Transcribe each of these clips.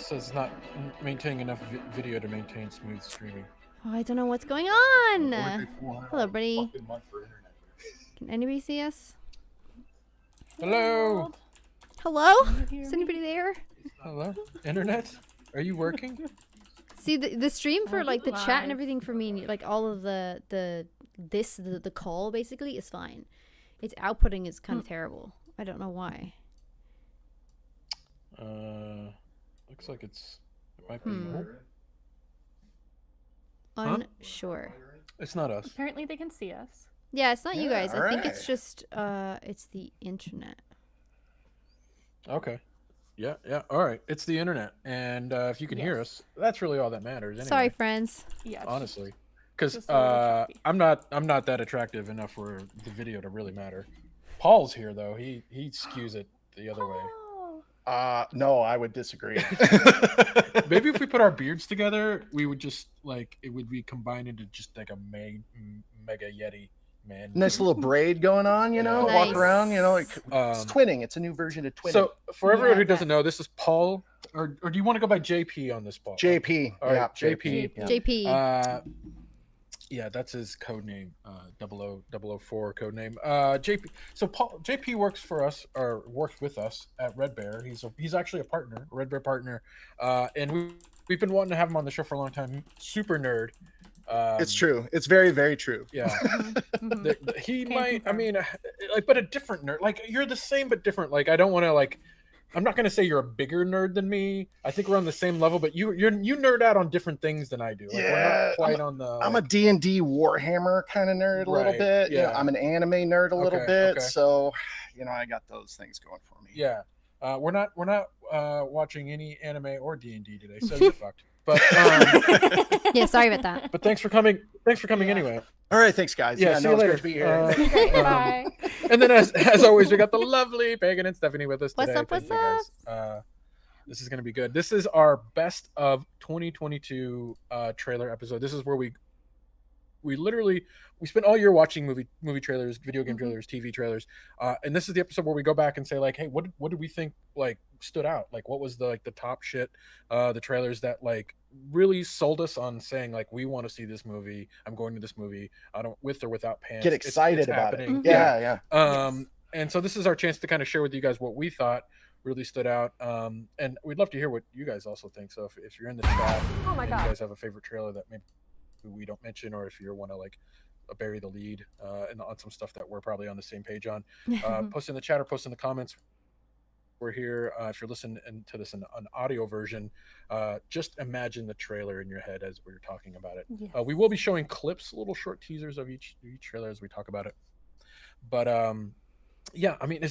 says it's not maintaining enough video to maintain smooth streaming. Oh, I don't know what's going on. Hello, everybody. Can anybody see us? Hello. Hello? Is anybody there? Hello. Internet? Are you working? See the stream for like the chat and everything for me, like all of the call basically is fine. Its outputting is kind of terrible. I don't know why. Looks like it might be. Unsure. It's not us. Apparently they can see us. Yeah, it's not you guys. I think it's just it's the internet. Okay. Yeah. All right. It's the internet, and if you can hear us, that's really all that matters. Anyway. Sorry, friends. Yeah. Honestly, because I'm not that attractive enough for the video to really matter. Paul's here though. He skews it the other way. No, I would disagree. Maybe if we put our beards together, we would just it would be combined into just like a mega yeti man. Nice little braid going on, Nice. walk around, like it's twinning. It's a new version of twinning. So for everyone who doesn't know, this is Paul, or do you want to go by JP on this, Paul? JP. All right, JP. JP. Yeah, that's his code name, 004 code name. JP. So JP works for us, or works with us at Red Bear. He's actually a partner, a Red Bear partner, and we've been wanting to have him on the show for a long time. Super nerd. It's true. It's very, very true. Yeah. He might. I mean, but a different nerd. Like you're the same but different. Like I don't want to I'm not gonna say you're a bigger nerd than me. I think we're on the same level, but you nerd out on different things than I do. Like, we're not quite on the. I'm a D&D Warhammer kind of nerd a little bit. Yeah. I'm an anime nerd a little bit. Okay. So, I got those things going for me. Yeah. We're not watching any anime or D&D today, so you're fucked. But yeah, sorry about that. But thanks for coming. Thanks for coming anyway. All right, thanks guys. Yeah, see you later. It's great to be here. Bye. And then as always, we got the lovely Pagan and Stephanie with us today. What's up? Guys. This is gonna be good. This is our best of 2022 trailer episode. This is where we spent all year watching movie trailers, video game trailers, TV trailers, and this is the episode where we go back and say hey, what did we think stood out? What was the top shit, the trailers that really sold us on saying we want to see this movie. I'm going to this movie. I don't with or without pants. Get excited it's about happening. It. Yeah. And so this is our chance to kind of share with you guys what we thought really stood out. And we'd love to hear what you guys also think. So if you're in the chat, and you guys have a favorite trailer that maybe we don't mention, or if you want to bury the lead and on some stuff that we're probably on the same page on, post in the chat or post in the comments. We're here. If you're listening to this in an audio version, just imagine the trailer in your head as we're talking about it. Yes. We will be showing clips, little short teasers of each trailer as we talk about it. But yeah, I mean,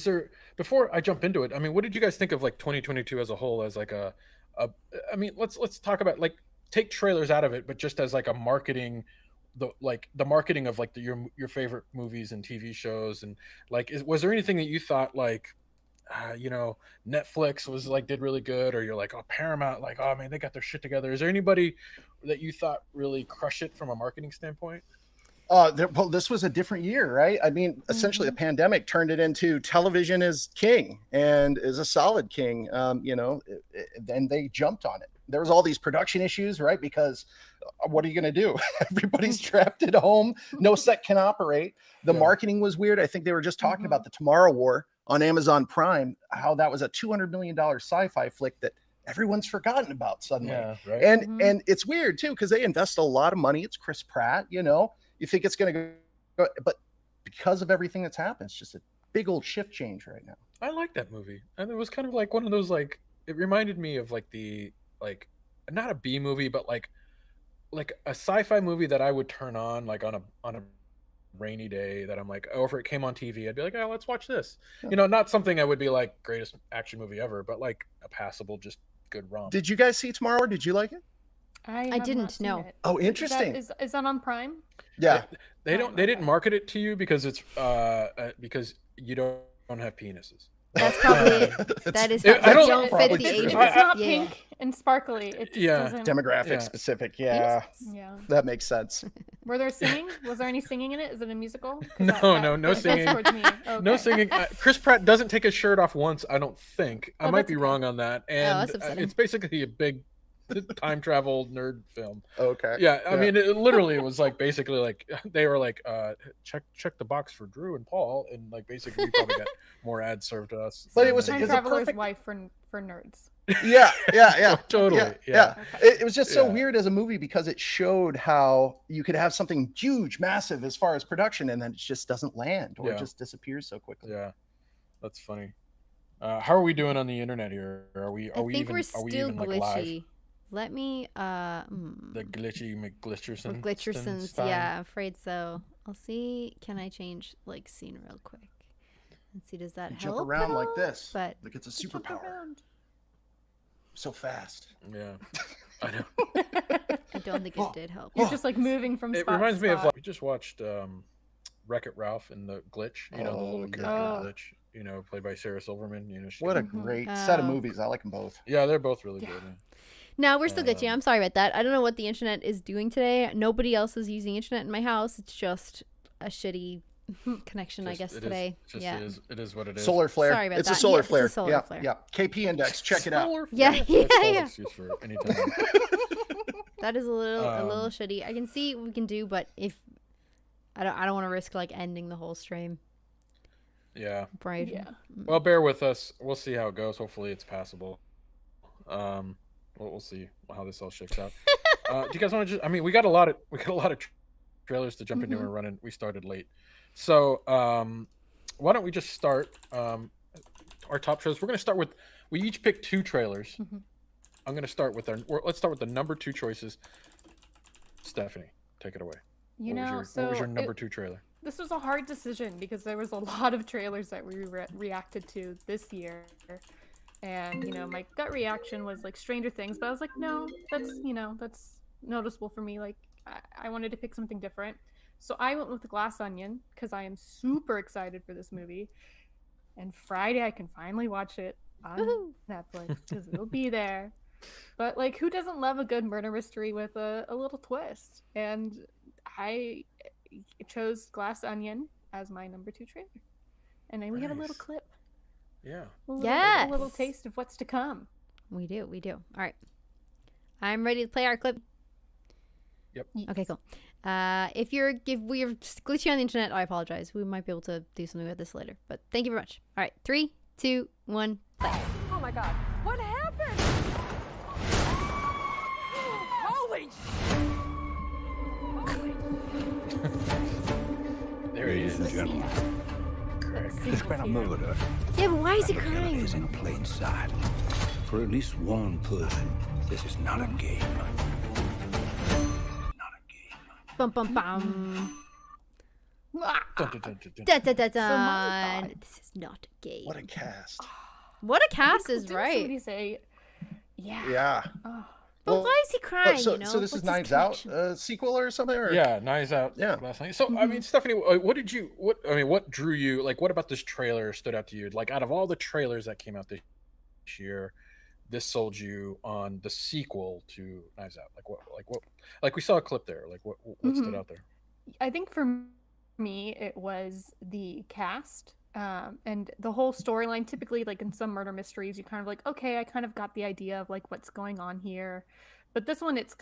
before I jump into it, I mean, what did you guys think of 2022 as a whole? As I mean, let's talk about take trailers out of it, but just as a marketing. The marketing of your favorite movies and TV shows, and was there anything that you thought Netflix was did really good, or you're Paramount oh man, they got their shit together? Is there anybody that you thought really crushed it from a marketing standpoint? Well, this was a different year, right? I mean, essentially the pandemic turned it into television is king and is a solid king. Then they jumped on it. There was all these production issues, right? Because what are you going to do? Everybody's trapped at home. No set can operate. The marketing was weird. I think they were just talking about the Tomorrow War on Amazon Prime, how that was a $200 million sci-fi flick that everyone's forgotten about suddenly. Yeah, right. And it's weird too, because they invest a lot of money. It's Chris Pratt, you think it's going to go, but because of everything that's happened, it's just a big old shift change right now. I like that movie. And it was kind of one of those, it reminded me of the, not a B movie, but like a sci-fi movie that I would turn on on a rainy day that I'm oh, if it came on TV, I'd be oh, let's watch this. Yeah. Not something I would be greatest action movie ever, but a passable, just good romp. Did you guys see Tomorrow War? Did you like it? I didn't know. Oh, interesting. Is that on Prime? Yeah. They didn't market it to you because it's because you don't have penises. That's probably that is. I don't- don't fit probably the true. age. If I- it's not yeah. pink and sparkly, it just Yeah. doesn't. Demographic Yeah. specific. Yeah, Yeah. that makes sense. Were there singing? Was there any singing in it? Is it a musical? 'Cause No that's singing. towards me. No Okay. singing. Chris Pratt doesn't take his shirt off once, I don't think. I Oh, might that's be okay. wrong on that. And that's upsetting. it's basically a big time travel nerd film. Okay. Yeah, I mean, it literally was like basically like they were like, check the box for Drew and Paul, and like basically we probably got more ads served to us. But it than- was- Time it's a Traveler's perfect- Wife for nerds. Yeah. Totally, Yeah. Okay. It was just so Yeah. weird as a movie because it showed how you could have something huge, massive as far as production, and then it just doesn't land or Yeah. it just disappears so quickly. Yeah, that's funny. How are we doing on the internet here? Are we I think we're are still we even like live? glitchy. Let me The glitchy McGlitcherson. Glitchersons. Yeah, I'm afraid so. I'll see. Can I change like scene real quick? Let's see. Does that You help? jump around at like all? this. But Like it's a Jump superpower. around. So fast. Yeah, I know. I don't think it did help. You're just like moving from It spot to reminds me of spot. like we just watched Wreck-It Ralph and the glitch. You know, the little Oh, character yeah. glitch. You know, played by Sarah Silverman. You know, she, What a Mhm. great set of Oh. movies. I like them both. yeah, they're both really Yeah. good. Yeah. No, we're still glitchy. Um, I'm sorry about that. I don't know what the internet is doing today. Nobody else is using internet in my house. It's just a shitty connection, I Just- guess, it is- today. just Yeah. it is what it is. Solar flare. Sorry about it's that. a solar Yes, it's a flare. solar yeah, flare. yeah. KP index. Check it out. Solar Yeah, flare. yeah, That's all yeah. it's used for any time. That is a little Um, shitty. I can see what we can do, but if I don't want to risk like ending the whole stream. Yeah. Right. Yeah. Well, bear with us. We'll see how it goes. Hopefully, it's passable. We'll see how this all shakes out. Do you guys want to just? I mean, we got a lot of trailers to jump into. Mhm. And running. We started late, so why don't we just start our top trailers? We're gonna start with. We each picked 2 trailers. Mhm. I'm gonna start with let's start with the number 2 choices. Stephanie, take it away. You what know, was your, what was your so number 2 trailer? this was a hard decision because there was a lot of trailers that we reacted to this year, and you know, my gut reaction was like Stranger Things, but I was like, no, that's noticeable for me. Like, I wanted to pick something different, so I went with Glass Onion because I am super excited for this movie, and Friday I can finally watch it on Woohoo. Netflix because it'll be there. But like, who doesn't love a good murder mystery with a little twist? And I chose Glass Onion as my number 2 trailer. And then we have a little Nice. clip. Yeah. A little Yes. taste of what's to come. We do. All right. I'm ready to play our clip. Okay, cool. If we're glitchy on the internet, I apologize. We might be able to do something with this later. But thank you very much. All right, 3, 2, 1, play. Oh my god. What happened? Holy There he Ladies and is. gentlemen, Greg. there's been a murder. Yeah, but why is he The killer crying? is in plain sight. For at least one person, this is not a game. Not a game. Bum bum bum. Dun, dun, dun, dun, dun. Da, da, da, So da. my thought- This is not a game. What a cast. What a cast is Didn't right. somebody say, yeah. Yeah. Oh. But Well, why is he crying? so, you know? so this is What's his Knives Out connection? sequel or something? Or? Yeah, Knives Out. Yeah. Last night. So I mean, Stephanie, what drew you? Like, what about this trailer stood out to you? Like, out of all the trailers that came out this year, this sold you on the sequel to Knives Out. Like we saw a clip there. Like, what stood out there? I think for me, it was the cast and the whole storyline. Typically, like in some murder mysteries, you kind of like, okay, I kind of got the idea of like what's going on here. But this one, it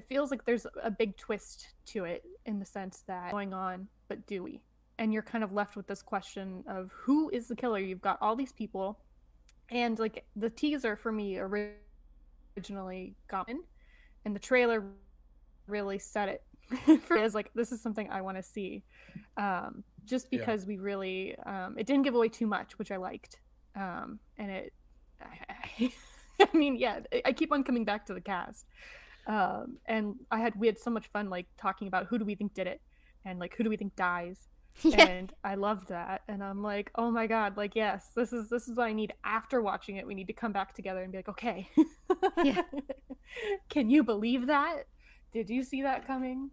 feels like there's a big twist to it in the sense that going on, but do we? And you're kind of left with this question of who is the killer? You've got all these people, and like the teaser for me originally got in, and the trailer really set it for as like, this is something I want to see, just because we really it didn't give away too much, which I liked, and it I mean, yeah, I keep on coming back to the cast, and we had so much fun like talking about who do we think did it, and like who do we think dies. Yeah. And I loved that, and I'm like, oh my god, like, yes, this is what I need. After watching it, we need to come back together and be like, okay, Yeah. can you believe that? Did you see that coming?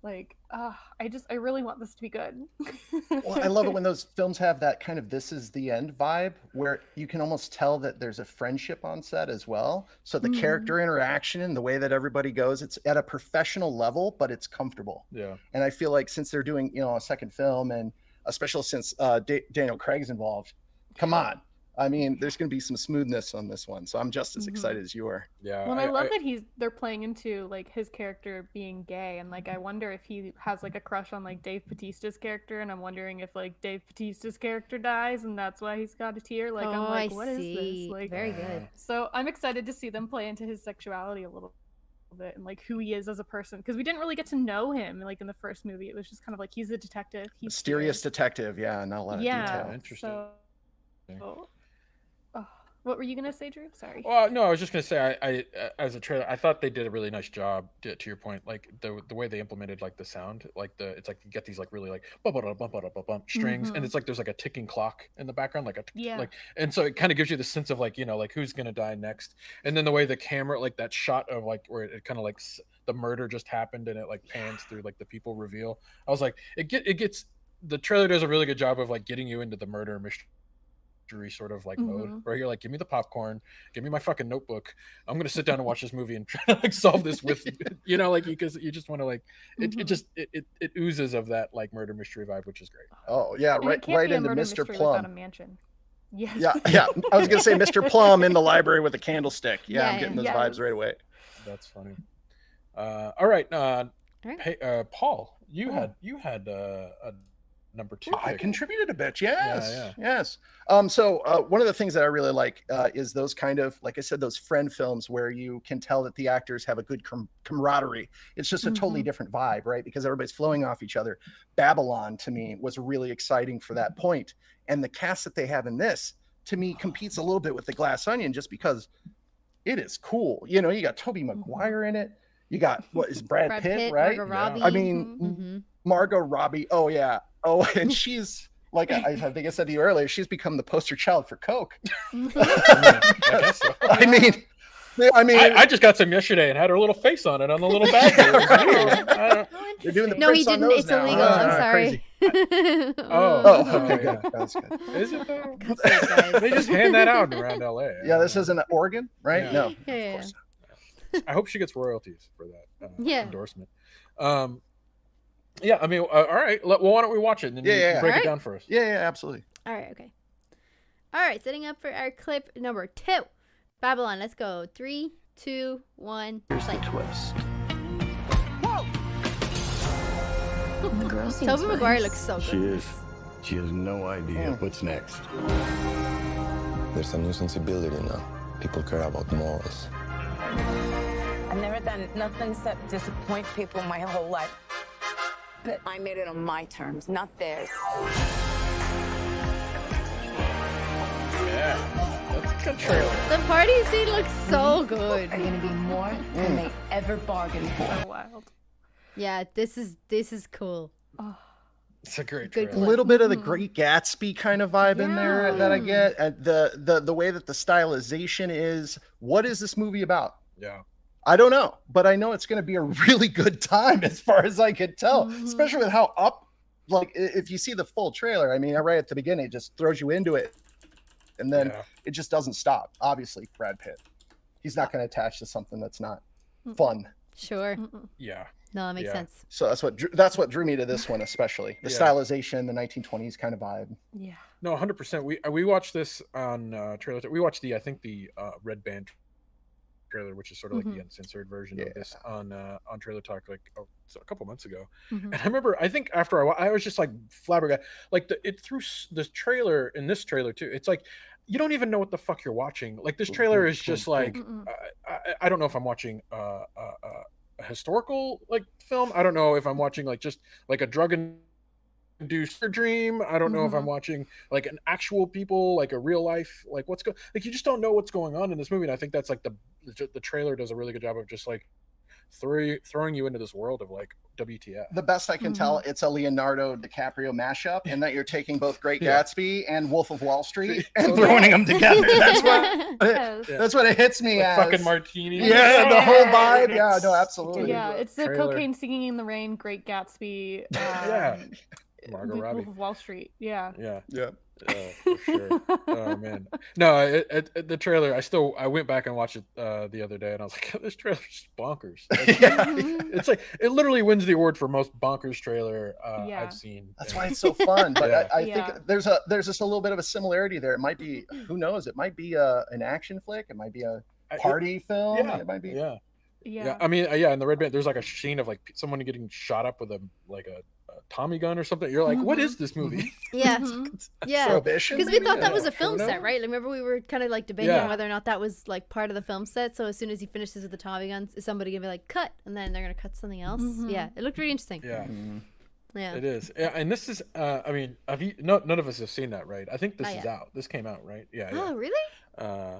Like, I really want this to be good. Well, I love it when those films have that kind of "this is the end" vibe, where you can almost tell that there's a friendship on set as well. So the character interaction and the way that everybody goes, it's at a professional level, but it's comfortable. Yeah. And I feel like since they're doing, a second film, and especially since Daniel Craig's involved, come on. I mean, there's going to be some smoothness on this one, so I'm just as excited as you are. Yeah. Well, and I love that they're playing into like his character being gay, and like I wonder if he has like a crush on like Dave Bautista's character, and I'm wondering if like Dave Bautista's character dies, and that's why he's got a tear. Like I'm like, what is this? Like, very good. So I'm excited to see them play into his sexuality a little bit and like who he is as a person, because we didn't really get to know him like in the first movie. It was just kind of like he's a detective, he's Mysterious detective, not a lot of detail. Interesting. What were you gonna say, Drew? Sorry. Well, no, I was just gonna say, I as a trailer, I thought they did a really nice job. To your point, like the way they implemented like the sound, like it's like you get these like really like bump strings, and it's like there's like a ticking clock in the background, like like, and so it kind of gives you the sense of like like who's gonna die next, and then the way the camera, like that shot of like where it kind of like the murder just happened and it like pans through like the people reveal. I was like, it gets the trailer does a really good job of like getting you into the murder mystery sort of like mode where you're like, give me the popcorn, give me my fucking notebook, I'm gonna sit down and watch this movie and try to like solve this with like because you just want to like it oozes of that like murder mystery vibe, which is great. Oh yeah, right into Mr. Plum. A mansion. Yes. Yeah. I was gonna say Mr. Plum in the library with a candlestick. I'm getting those vibes right away. That's funny. All right. Paul, you had a number 2 I pick. contributed a bit. Yes. So one of the things that I really like is those kind of, like I said, those friend films where you can tell that the actors have a good camaraderie. It's just a totally different vibe, right? Because everybody's flowing off each other. Babylon to me was really exciting for that point. And the cast that they have in this, to me, competes a little bit with The Glass Onion just because it is cool. You got Tobey Maguire in it. You got, what is Brad Pitt, right? Margot Robbie. I mean, Margot Robbie. Oh, yeah. Oh, and she's like, I think I said to you earlier, she's become the poster child for Coke. I guess so. I mean, I just got some yesterday and had her little face on it on the little bag. They're doing the no, he prints on didn't. those It's now. illegal. I'm sorry. Okay, good. That's good. Is it though? They just hand that out around LA. Yeah, this isn't Oregon, right? Yeah. No. Yeah. Of course not. I hope she gets royalties for that endorsement. Yeah, I mean, all right. Well, why don't we watch it and then you break it down for us? Yeah, absolutely. All right, okay. All right, setting up for our clip number 2. Babylon, let's go. 3, 2, 1. Here's the twist. The girl seems Tobey Maguire nice. looks so good. She has no idea what's next. There's a new sensibility now. People care about morals. I've never done nothing except disappoint people my whole life. But I made it on my terms, not theirs. Yeah, that's a good trailer. The party scene looks so good. Are gonna be more than they ever bargained for. So wild. Yeah, this is cool. It's a great Good trailer. A little bit of the Great Gatsby kind of vibe in there that I get. And the way that the stylization is. What is this movie about? Yeah. I don't know, but I know it's going to be a really good time as far as I could tell, especially with how like if you see the full trailer, I mean, right at the beginning, it just throws you into it. And then it just doesn't stop. Obviously, Brad Pitt, he's not going to attach to something that's not fun. Sure. Yeah. No, that makes sense. So that's what drew me to this one, especially the stylization, the 1920s kind of vibe. Yeah. No, 100%. We watched this on trailer. We watched the Red Band trailer, which is sort of like the uncensored version of this on Trailer Talk like a couple months ago. And I remember, I think after I was just like flabbergasted, like it through this trailer in this trailer too. It's like you don't even know what the fuck you're watching. Like this trailer is just like I don't know if I'm watching a historical like film. I don't know if I'm watching like just like a drug induced dream. I don't know if I'm watching like an actual people, like a real life, like like you just don't know what's going on in this movie. And I think that's like the trailer does a really good job of just like throwing you into this world of like WTF. The best I can tell, it's a Leonardo DiCaprio mashup, and that you're taking both Great Gatsby and Wolf of Wall Street and throwing them together. That's what it hits me as. Fucking martini. Yeah, the whole vibe. Yeah, no, absolutely. Yeah, it's the Trailer. Cocaine Singing in the Rain, Great Gatsby. Margot Robbie. Wolf of Wall Street. Yeah. For sure. Oh man, no, the trailer. I went back and watched it the other day, and I was like, this trailer's just bonkers. It's like it literally wins the award for most bonkers trailer I've seen. That's why it's so fun. But I think there's just a little bit of a similarity there. It might be, who knows? It might be an action flick. It might be a party film. Yeah, it might be. Yeah. I mean, in the Red Band, there's like a scene of like someone getting shot up with a Tommy gun or something. You're like, what is this movie? Yeah. Prohibition, because we thought that was a film set, right? Like, remember we were kind of like debating on whether or not that was like part of the film set. So as soon as he finishes with the Tommy guns, is somebody gonna be like cut, and then they're gonna cut something else? Yeah, it looked really interesting. Yeah, it is. Yeah, and this is. I mean, none of us have seen that, right? I think this is out. This came out, right? Yeah. Oh, really? Yeah,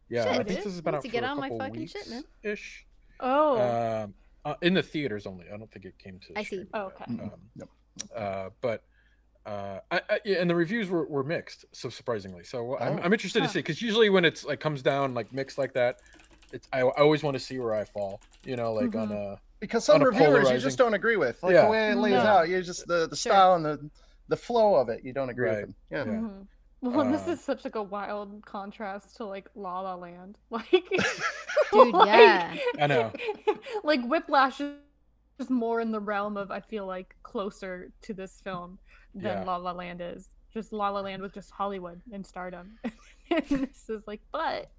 shit, I think this has been out to for get a on my couple fucking weeks shit, man. ish. Oh. In the theaters only. I don't think it came to. I see. Oh, okay. But and the reviews were mixed, so surprisingly. So I'm interested to see, because usually when it's like comes down like mixed like that, I always want to see where I fall. You know, like on a because some reviewers you just don't agree with, like the way it lays out. You just the style and the flow of it. You don't agree with them. Yeah. Well, this is such like a wild contrast to like La La Land. Like, dude, yeah, I know. Like Whiplash is more in the realm of, I feel like, closer to this film than La La Land is. Just La La Land with just Hollywood and stardom. And this is like, but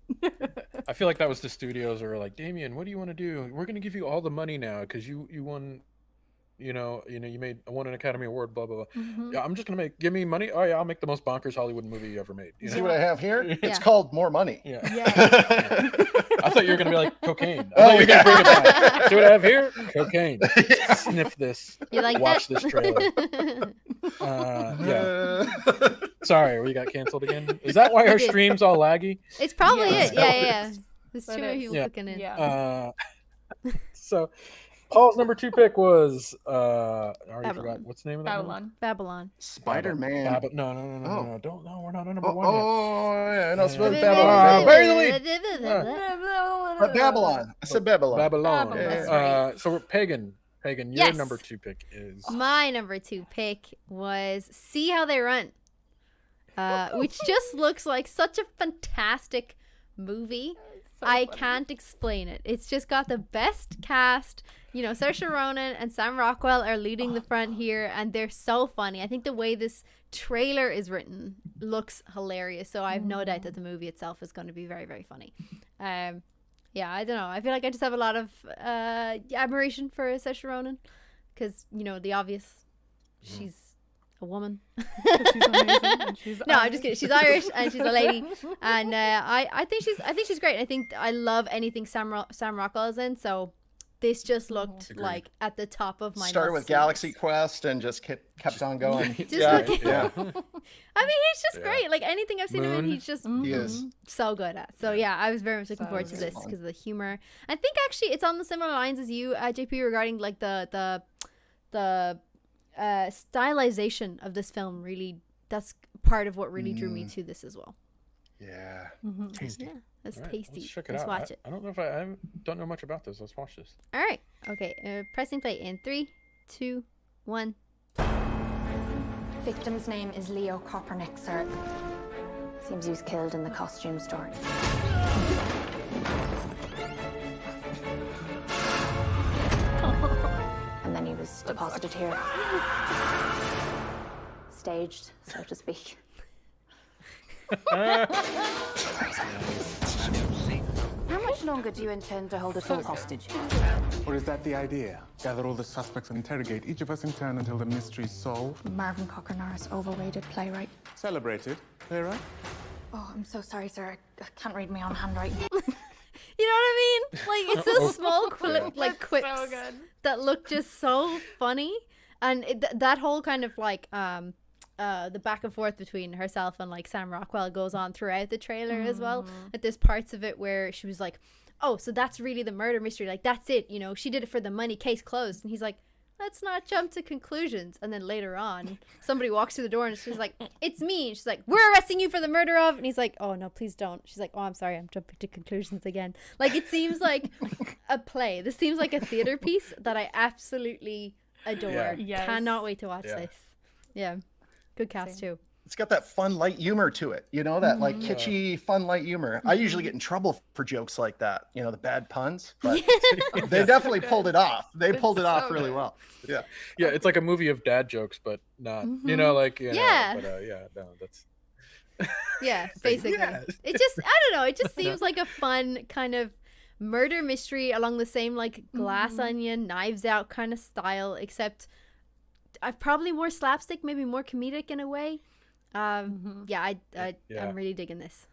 I feel like that was the studios who were like, Damien, what do you want to do? We're gonna give you all the money now because you won. You won an Academy Award, blah blah blah. Yeah, I'm just gonna give me money. Oh yeah, I'll make the most bonkers Hollywood movie you ever made. You See what I have here? It's called More Money. Yeah. I thought you were gonna be like cocaine. I thought you were gonna bring it back. See what I have here? Cocaine. Sniff this. You like Watch that? this trailer. Sorry, we got canceled again. Is that why our stream's all laggy? It's probably it. Yeah. There's too many people clicking in. So. Paul's number 2 pick was I already forgot what's the name of that Babylon. Spider-Man. No, don't. No, we're not on number 1 yet. No, it's Babylon. Bury the lead. Babylon. I said Babylon. So Pagan, your number 2 pick is. My number 2 pick was See How They Run, which just looks like such a fantastic movie. I can't explain it. It's just got the best cast. Saoirse Ronan and Sam Rockwell are leading the front here, and they're so funny. I think the way this trailer is written looks hilarious. So I have no doubt that the movie itself is going to be very, very funny. I don't know. I feel like I just have a lot of admiration for Saoirse Ronan because, the obvious. She's a woman. She's amazing. No, I'm just kidding. She's Irish and she's a lady, and I think she's great. I think I love anything Sam Rockwell is in. So this just looked like at the top of my. Started with Galaxy Quest and just kept on going. I mean, he's just great. Like anything I've seen him in, he's just so good at. So I was very much looking forward to this because of the humor. I think actually it's on the similar lines as you, JP, regarding like the stylization of this film. Really, that's part of what really drew me to this as well. Yeah. Tasty. Yeah, that's tasty. Let's check it Let's out. watch it. I don't know if I don't know much about this. Let's watch this. All right. Okay. Pressing play in 3, 2, 1. Victim's name is Leo Kopernik, sir. Seems he was killed in the costume store. And then he was deposited here. Staged, so to speak. How much longer do you intend to hold us all hostage? Or is that the idea? Gather all the suspects and interrogate each of us in turn until the mystery's solved? Marvin Cocker-Norris, overrated playwright. Celebrated playwright? Oh, I'm so sorry, sir. I can't read my own handwriting. You know what I mean? Like, it's those small quips so good. that look just so funny. And that whole kind of like the back and forth between herself and like Sam Rockwell goes on throughout the trailer as well. Like there's parts of it where she was like, oh, so that's really the murder mystery. Like, that's it. She did it for the money. Case closed. And he's like, let's not jump to conclusions. And then later on, somebody walks through the door and she's like, it's me. And she's like, we're arresting you for the murder of. And he's like, oh, no, please don't. She's like, oh, I'm sorry. I'm jumping to conclusions again. Like, it seems like a play. This seems like a theater piece that I absolutely adore. Yeah. Yes. Cannot wait to watch this. Yeah. Good cast, too. It's got that fun, light humor to it, you know, that like kitschy, fun, light humor. I usually get in trouble for jokes like that, you know, the bad puns, but they definitely pulled it off. They pulled it off really well. Yeah. Yeah, it's like a movie of dad jokes, but not, you know, like, you know, but no, that's. Yeah, basically. It just, I don't know, it just seems like a fun kind of murder mystery along the same like Glass Onion, Knives Out kind of style, except probably more slapstick, maybe more comedic in a way. I'm really digging this.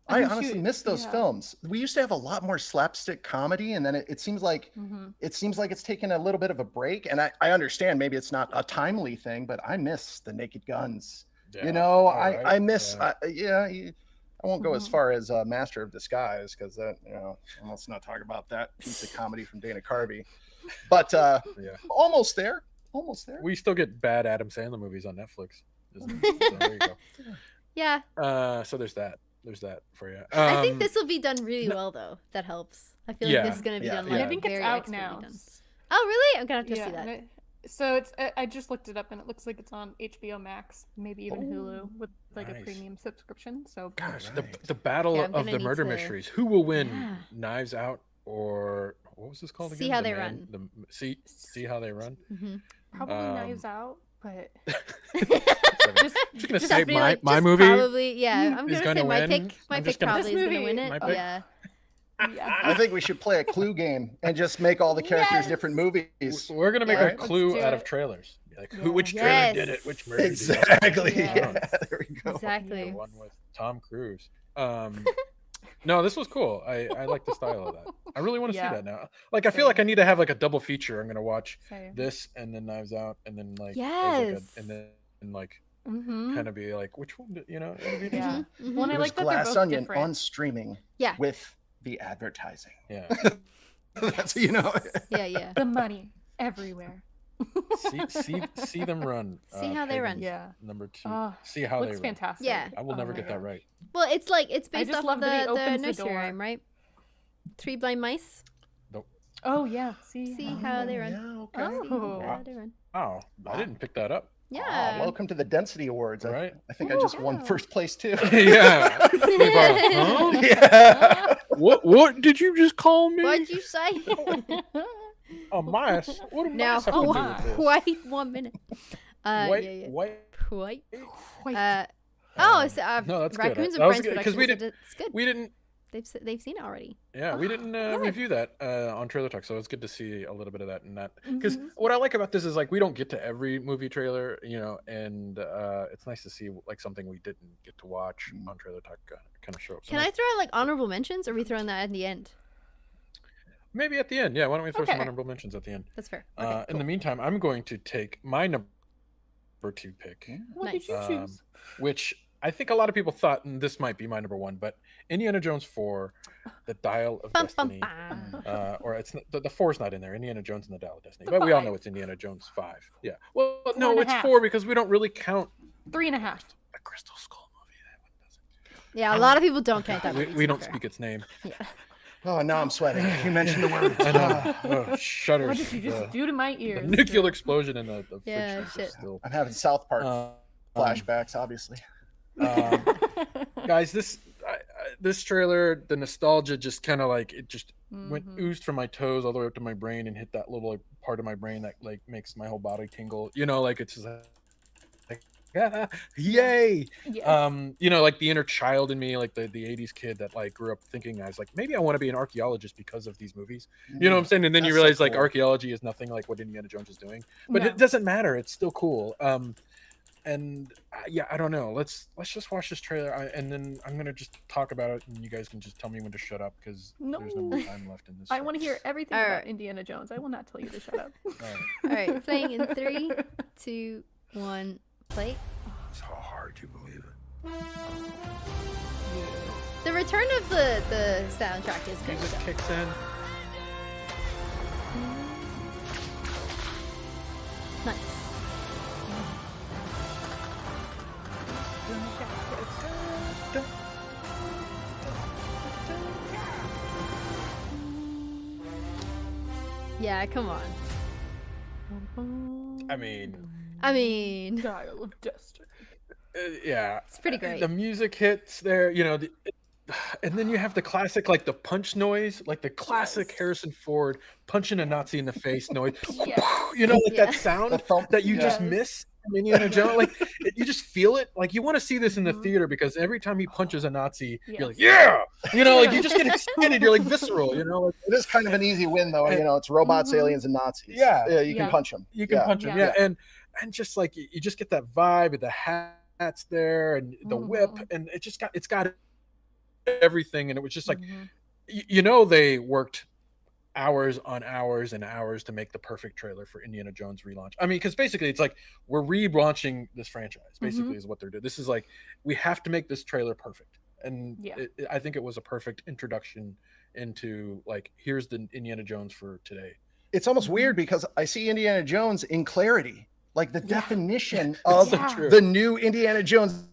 I honestly miss those films. We used to have a lot more slapstick comedy, and then it seems like it's taken a little bit of a break. And I understand maybe it's not a timely thing, but I miss the Naked Guns. Yeah. You know, I miss. I won't go as far as Master of Disguise because you know, let's not talk about that piece of comedy from Dana Carvey. But almost there. We still get bad Adam Sandler movies on Netflix. So there you go. Yeah. So there's that for you. I think this will be done really well, though. That helps. I feel like this is going to be done. Like, I think it's out now. Oh, really? I'm gonna have to see that. So it's. I just looked it up, and it looks like it's on HBO Max, maybe even Hulu, with like a premium subscription. So gosh, the battle of the murder mysteries. Who will win? Knives Out or what was this called again? See How They Run. See How They Run. Probably Knives Out, but just gonna say my movie. Probably, yeah. I'm gonna say my pick. My pick probably is gonna win it. Yeah. I think we should play a Clue game and just make all the characters different movies. We're gonna make a Clue out of trailers. Like which trailer did it? Which murder? Exactly. Yeah, there we go. Exactly. One with Tom Cruise. No, this was cool. I like the style of that. I really want to see that now. Like, I feel like I need to have like a double feature. I'm gonna watch this and then Knives Out and then like and then like kind of be like, which one? You know? Well, I like that Glass they're both Onion different. On streaming. Yeah. With the advertising. Yeah. That's Yeah. The money everywhere. See them run. See How They Run. Yeah. Number 2. See How They Run. Looks fantastic. Yeah. I will never get that right. Well, it's like it's based off of the the nursery rhyme, right? 3 Blind Mice. Nope. Oh yeah. See How They Run. Yeah, okay. See How They Run. Oh, I didn't pick that up. Yeah. Welcome to the Density Awards. Right. I think I just won first place too. Yeah. Yeah. What did you just call me? What'd you say? A mice? What do Now, mice have to do with this? wait 1 minute. Wait. No, that's Raccoons good. and Friends Because it's good. we didn't. They've seen it already. Yeah, we didn't review that on Trailer Talk, so it's good to see a little bit of that in that. Because what I like about this is like we don't get to every movie trailer, you know, and it's nice to see like something we didn't get to watch on Trailer Talk kind of show up. So Can I throw out like honorable mentions, or are we throwing that at the end? Maybe at the end, yeah. Why don't we throw some honorable mentions at the end? That's fair. In the meantime, I'm going to take my number 2 pick. What did you choose? Which I think a lot of people thought this might be my number 1, but Indiana Jones 4, The Dial of Destiny, or it's the 4 is not in there. Indiana Jones and the Dial of Destiny, but we all know it's Indiana Jones 5. Yeah. Well, no, it's 4 because we don't really count 3.5. The Crystal Skull movie. That one doesn't. Yeah, a lot of people don't count that. We don't speak its name. Yeah. Oh, now I'm sweating. You mentioned the word. I know. Oh, shudders. What did you just do to my ears? The nuclear explosion in the Yeah, shit. still. I'm having South Park flashbacks, obviously. Guys, this trailer, the nostalgia just kind of like it just went oozed from my toes all the way up to my brain and hit that little like, part of my brain that like makes my whole body tingle. You know, like it's just like yay. Yes. You know, like the inner child in me, like the 80s kid that like grew up thinking I was like, maybe I want to be an archaeologist because of these movies. You know what I'm saying? And then you realize like archaeology is nothing like what Indiana Jones is doing, but it doesn't matter. It's still cool. And yeah, I don't know. Let's just watch this trailer, and then I'm gonna just talk about it, and you guys can just tell me when to shut up because there's no more time left in this. I want to hear everything about Indiana Jones. I will not tell you to shut up. All right, playing in 3, 2, 1, play. It's how hard you believe it. The return of the soundtrack is good. Music kicks in. Nice. Yeah, come on. I mean, Dial of Destiny. Yeah, it's pretty great. The music hits there, and then you have the classic, like the punch noise, like the classic Harrison Ford punching a Nazi in the face noise. That sound that you just miss from Indiana Jones. Like you just feel it. Like you want to see this in the theater because every time he punches a Nazi, you're like, yeah, like you just get excited. You're like visceral, Like, it is kind of an easy win though. It's robots, aliens, and Nazis. Yeah, you can punch them. You can punch them. Yeah, and just like you just get that vibe of the hats there and the whip, and it's got everything, and it was just like they worked hours on hours and hours to make the perfect trailer for Indiana Jones relaunch. I mean, because basically it's like we're relaunching this franchise basically is what they're doing. This is like we have to make this trailer perfect, and I think it was a perfect introduction into like here's the Indiana Jones for today. It's almost weird because I see Indiana Jones in clarity, like the definition of the new Indiana Jones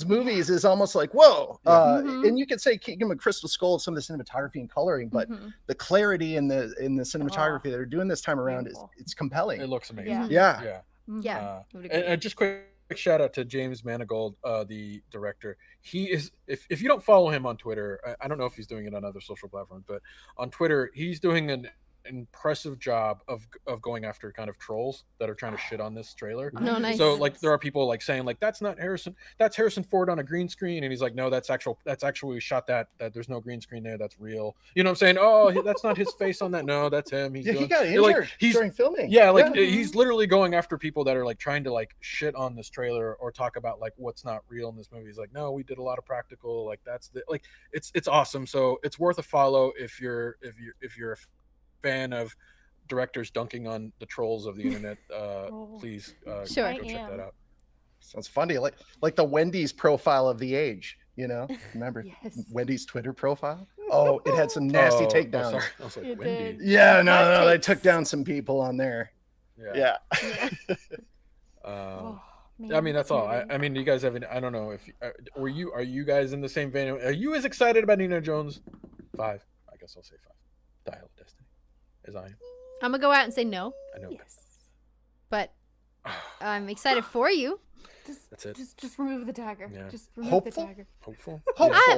movies is almost like whoa. And you could say Kingdom of Crystal Skull, some of the cinematography and coloring, but the clarity in the cinematography that they're doing this time around it's compelling. It looks amazing. And just quick shout out to James Manigold, the director. He is, if you don't follow him on Twitter, I don't know if he's doing it on other social platforms, but on Twitter he's doing an impressive job of going after kind of trolls that are trying to shit on this trailer. Nice. So like there are people like saying like that's Harrison Ford on a green screen, and he's like, no, that's actually we shot that there's no green screen there, that's real. You know what I'm saying? Oh, that's not his face on that. No, that's him. He got injured during filming. He's literally going after people that are like trying to like shit on this trailer or talk about like what's not real in this movie. He's like, no, we did a lot of practical, like that's the like it's awesome. So it's worth a follow if you're a fan of directors dunking on the trolls of the internet. Please go check that out. Sounds funny, like the Wendy's profile of the age. Remember Wendy's Twitter profile? Oh, it had some nasty takedowns. I was like, Wendy. Yeah, no, they took down some people on there. Yeah. I mean, that's all. I mean, do you guys have any? I don't know if are you guys in the same vein? Are you as excited about Indiana Jones 5? I guess I'll say 5. Dial of Destiny. As I am. I'm gonna go out and say no. I know. Yes. But I'm excited for you. That's it. Just remove the dagger. Yeah. Just remove Hopeful? the dagger. Hopeful.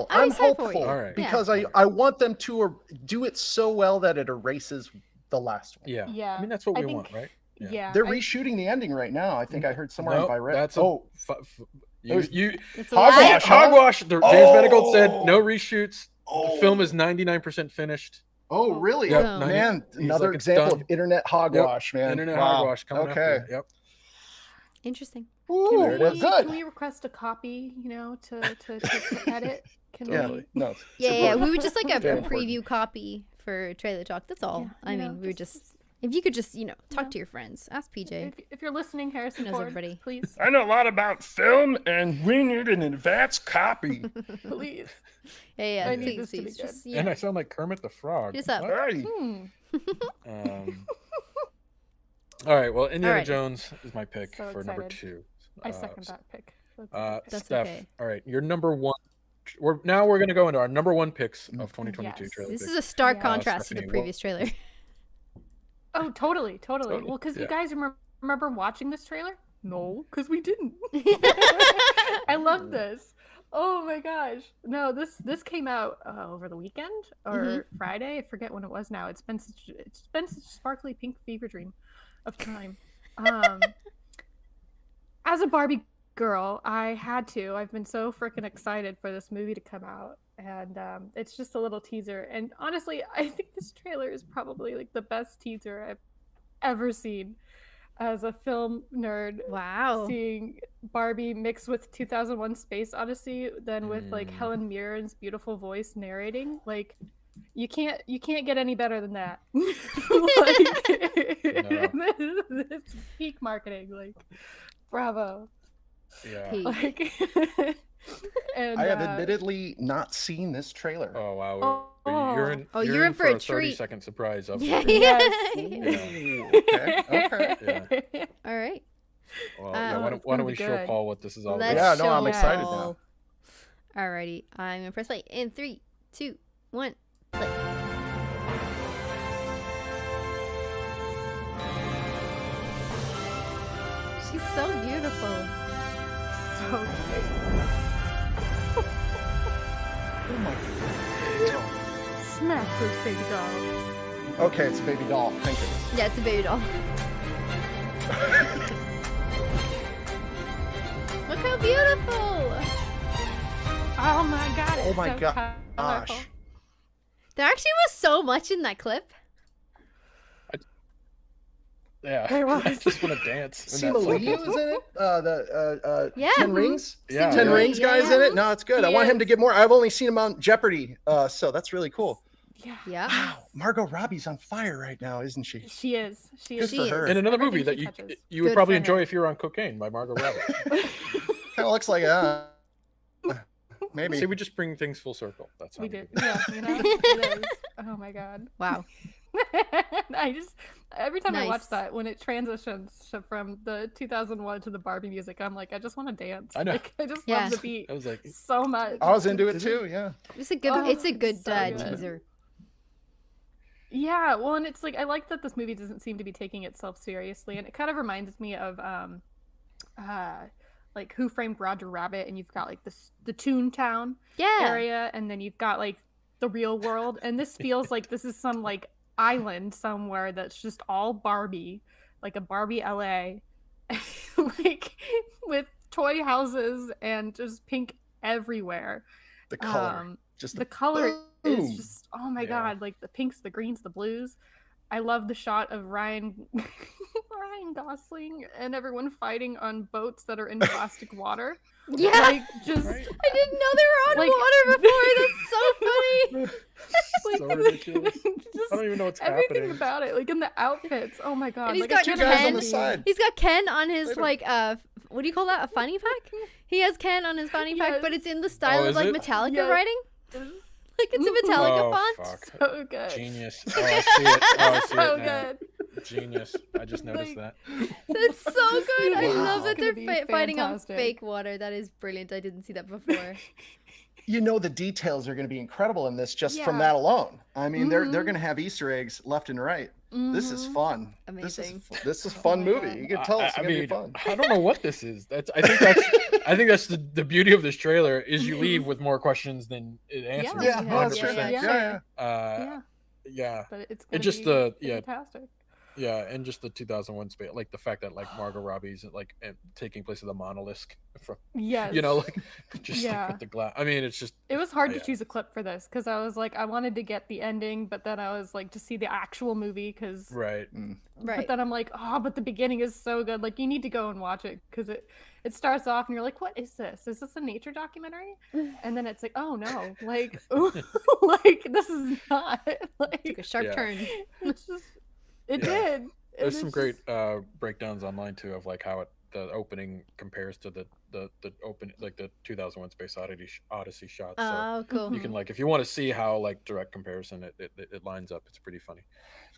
I'm excited for hopeful. you. All right. Because I want them to do it so well that it erases the last one. Yeah. I mean, that's what we want, right? Yeah. They're reshooting the ending right now. I think I heard somewhere in Virette. That's hogwash. James Manigold said no reshoots. The film is 99% finished. Oh, really? Yep. Man, another example of internet hogwash, man. Internet hogwash coming after it. Yep. Interesting. Ooh, Good. Good. Can we request a copy, to edit? Can we? No. Yeah. We would just like a preview copy for Trailer Talk. That's all. I mean, we were just... If you could just, talk to your friends. Ask PJ. If you're listening, Harrison knows Ford, everybody. please. I know a lot about film, and we need an advanced copy. Please. Yeah, I need please. this to be Just, And I sound like Kermit the Frog. Just up. Right. All right. Well, Indiana Jones is my pick So for number excited. 2. I second that pick. That's Steph, okay. all right, your number 1. We're going to go into our number 1 picks of 2022 Yes. trailer. This picks. is a stark contrast to the Stephanie, previous trailer. Oh, totally. Well, because you guys remember watching this trailer? No, because we didn't. I love this. Oh my gosh. No, this came out over the weekend or Friday. I forget when it was now. It's been such a sparkly pink fever dream of time. As a Barbie girl, I've been so freaking excited for this movie to come out. And it's just a little teaser. And honestly, I think this trailer is probably like the best teaser I've ever seen as a film nerd. Wow. Seeing Barbie mixed with 2001 Space Odyssey, then with like Helen Mirren's beautiful voice narrating. Like, you can't get any better than that. This peak marketing. Like, bravo. Yeah. Like, and, I have admittedly not seen this trailer. Oh wow. You're in. Oh, you're in for a 30 treat. second surprise. Of Yeah. Okay. All right. Well, why don't we show Paul what this is all about? Yeah, no, I'm excited now. Alrighty, I'm gonna press play in 3, 2, 1, play. She's so beautiful. So great. Oh my God. Smash those baby dolls. Okay, it's a baby doll. Thank you. Yeah, it's a baby doll. Look how beautiful! Oh my God! Oh my gosh! There actually was so much in that clip. Yeah, There was. I just want to dance. Simu Liu is in it. Yeah. 10 Rings. Yeah, 10 yeah. Rings guy's in it. No, it's good. I want him to get more. I've only seen him on Jeopardy, so that's really cool. Yeah. Wow, Margot Robbie's on fire right now, isn't she? She is. She is. Good for her. In another movie Everything that she touches. you would Good probably for enjoy her. if you were on cocaine by Margot Robbie. Kind of looks like maybe. See, we just bring things full circle. That's how We do did. it. Yeah. You know. It is. Oh my God. Wow. I just every time I watch Nice. that, when it transitions from the 2001 to the Barbie music, I'm like, I just want to dance. I know. Like, I just Yeah. love the beat I was like, so much. I was into it too. Yeah. It's a good. Oh, it's a good so good. teaser. Yeah, well, and it's like I like that this movie doesn't seem to be taking itself seriously, and it kind of reminds me of like Who Framed Roger Rabbit, and you've got like the Toontown area, and then you've got like the real world, and this feels like this is some like island somewhere that's just all Barbie, like a Barbie LA, like with toy houses and just pink everywhere. The color, just the color is boom. just oh my Yeah. God, like the pinks, the greens, the blues. I love the shot of Ryan Gosling and everyone fighting on boats that are in plastic water. Yeah. Like just Right. I didn't know they were on Like- water before. That's so funny. So ridiculous. just I don't even know what's everything happening. about it, like in the outfits. Oh my God. And he's like, got it's Two gonna guys on Ken. the side. He's got Ken on his Later. like what do you call that? A fanny pack? He has Ken on his fanny pack, Yes. but it's in the style Oh, of is like it? Metallica Yes. writing. Like it's a Metallica Oh, font. fuck. so good. Genius. Oh, I see it. Oh, I see So it now. good. Genius. I just noticed Like- that. That's so good. I Wow. love that It's they're gonna be fighting on fantastic. fake water. That is brilliant. I didn't see that before. You know the details are going to be incredible in this just from Yeah. that alone. I mean, they're Mhm. going to have Easter eggs left and right. This is Mhm. fun. Amazing. This is fun my movie. God. You can tell it's I going to mean, be fun. I don't know what this is. I think that's the beauty of this trailer is you leave with more questions than it answers. Yeah, Yeah, 100%. yeah, Yeah. Uh, yeah. But it's It gonna just be fantastic. Yeah, and just the 2001 space, like the fact that like Margot Robbie's like taking place of the monolith from, Yes. you know, like just Yeah. like with the glass. I mean, it's just It was hard Yeah. to choose a clip for this because I was like, I wanted to get the ending, but then I was like, to see the actual movie because. right. Right. But then I'm like, oh, but the beginning is so good. Like, you need to go and watch it because it starts off and you're like, what is this? Is this a nature documentary? And then it's like, oh no, like, like this is not. Like, Took a sharp Yeah. turn. it's just, it Yeah. did. There's And some it's great just- breakdowns online too of like how the opening compares to the open like the 2001 Space Odyssey shots. So Oh, cool. you can like if you want to see how like direct comparison it lines up, it's pretty funny.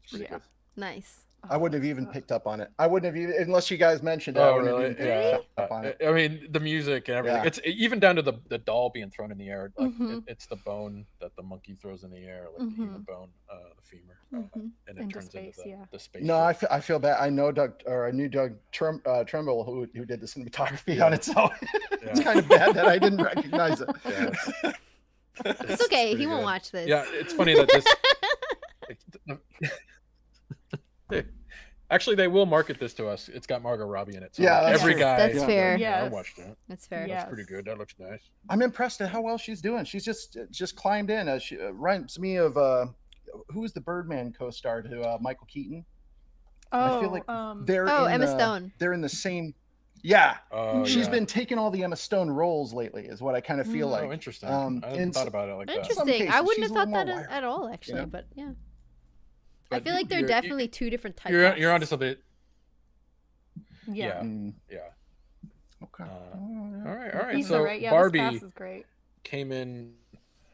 It's pretty Yeah. good. Nice. I wouldn't have even picked up on it. I wouldn't have even, unless you guys mentioned it. I Oh wouldn't really? have even Yeah. picked up on it. I mean the music and everything. Yeah. It's even down to the doll being thrown in the air. Like Mhm. it's the bone that the monkey throws in the air, like the human Mhm. bone, the femur, Mhm. and it Into turns space, into yeah. the space. No, I feel bad. I knew Doug Trumbull who did the cinematography on it, so it's kind of bad that I didn't recognize it. Yeah, It's okay. He pretty won't good. watch this. Yeah, it's funny that this. Actually, they will market this to us. It's got Margot Robbie in it. So Yeah, that's every true. guy. That's yeah, fair. Yeah, I Yes. watched it. That's fair. Yeah. That's pretty good. That looks nice. I'm impressed at how well she's doing. She's just climbed in. She reminds me of who was the Birdman co-star to Michael Keaton. Oh, I feel like they're Oh, in Emma the- Stone. They're in the same. Yeah, Oh, she's yeah. been taking all the Emma Stone roles lately. Is what I kind of feel like. Oh, interesting. Um, I and hadn't thought about it like that. Interesting. cases, I wouldn't she's have a thought little that more wired, at all, actually. know? But yeah, I But feel like they're you're- definitely two different types. You're onto something. yeah. Mm, Yeah. okay. All right. He's So all right. Yeah, Barbie this cast is great. came in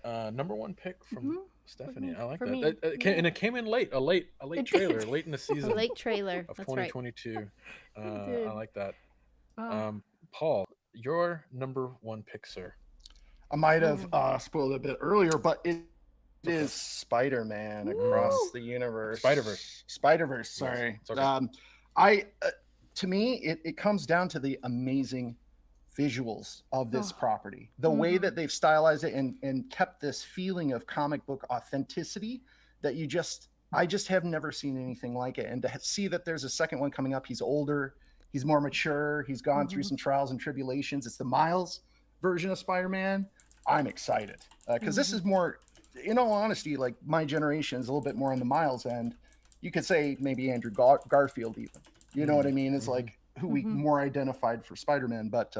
#1 pick from Stephanie, I like For that. me, And it came in late, a late trailer, late in the season. Late trailer of That's 2022. did. I like that. Oh. Paul, your number one pick, sir. I might have spoiled it a bit earlier, but it is Spider-Man Across the Universe. Spider-Verse. Sorry. Yes, okay. To me, it comes down to the amazing visuals of this property, the way that they've stylized it and kept this feeling of comic book authenticity that I just have never seen anything like it. And to see that there's a second one coming up, he's older, he's more mature, he's gone through some trials and tribulations. It's the Miles version of Spider-Man. I'm excited because this is more, in all honesty, like my generation is a little bit more on the Miles end. You could say maybe Andrew Garfield even. You know what I mean? It's like who we more identified for Spider-Man, but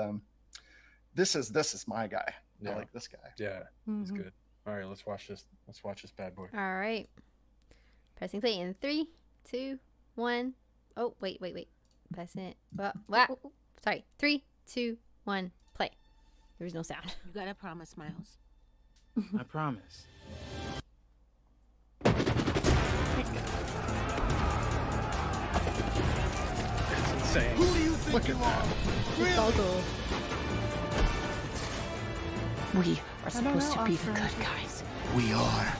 this is my guy. I like this guy. Yeah, it's good. All right, let's watch this. Let's watch this bad boy. All right. Pressing play in 3, 2, 1. Oh, wait. Pressing it. What? Sorry. 3, 2, 1. Play. There was no sound. You gotta promise, Miles. I promise. It's insane. Who do you think Look you at are? It's all cool. We are supposed to be the good guys. We are.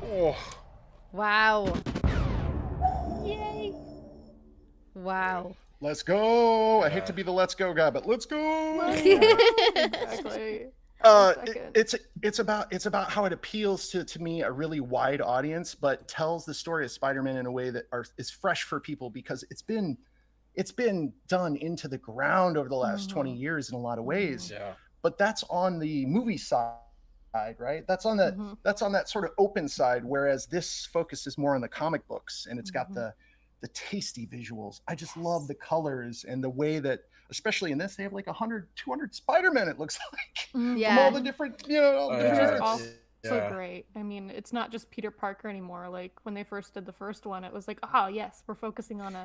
Oh. Wow. Yay. Wow. Let's go. I hate to be the let's go guy, but let's go. Exactly. It's about how it appeals to me, a really wide audience, but tells the story of Spider-Man in a way that is fresh for people because it's been done into the ground over the last 20 years in a lot of ways. Yeah. But that's on the movie side, right? That's on that sort of open side, whereas this focuses more on the comic books, and it's got the tasty visuals. I just love the colors and the way that, especially in this, they have like 100, 200 Spider-Men, it looks like. From all the different, It's also great. I mean, it's not just Peter Parker anymore. Like when they first did the first one, it was like, oh yes, we're focusing on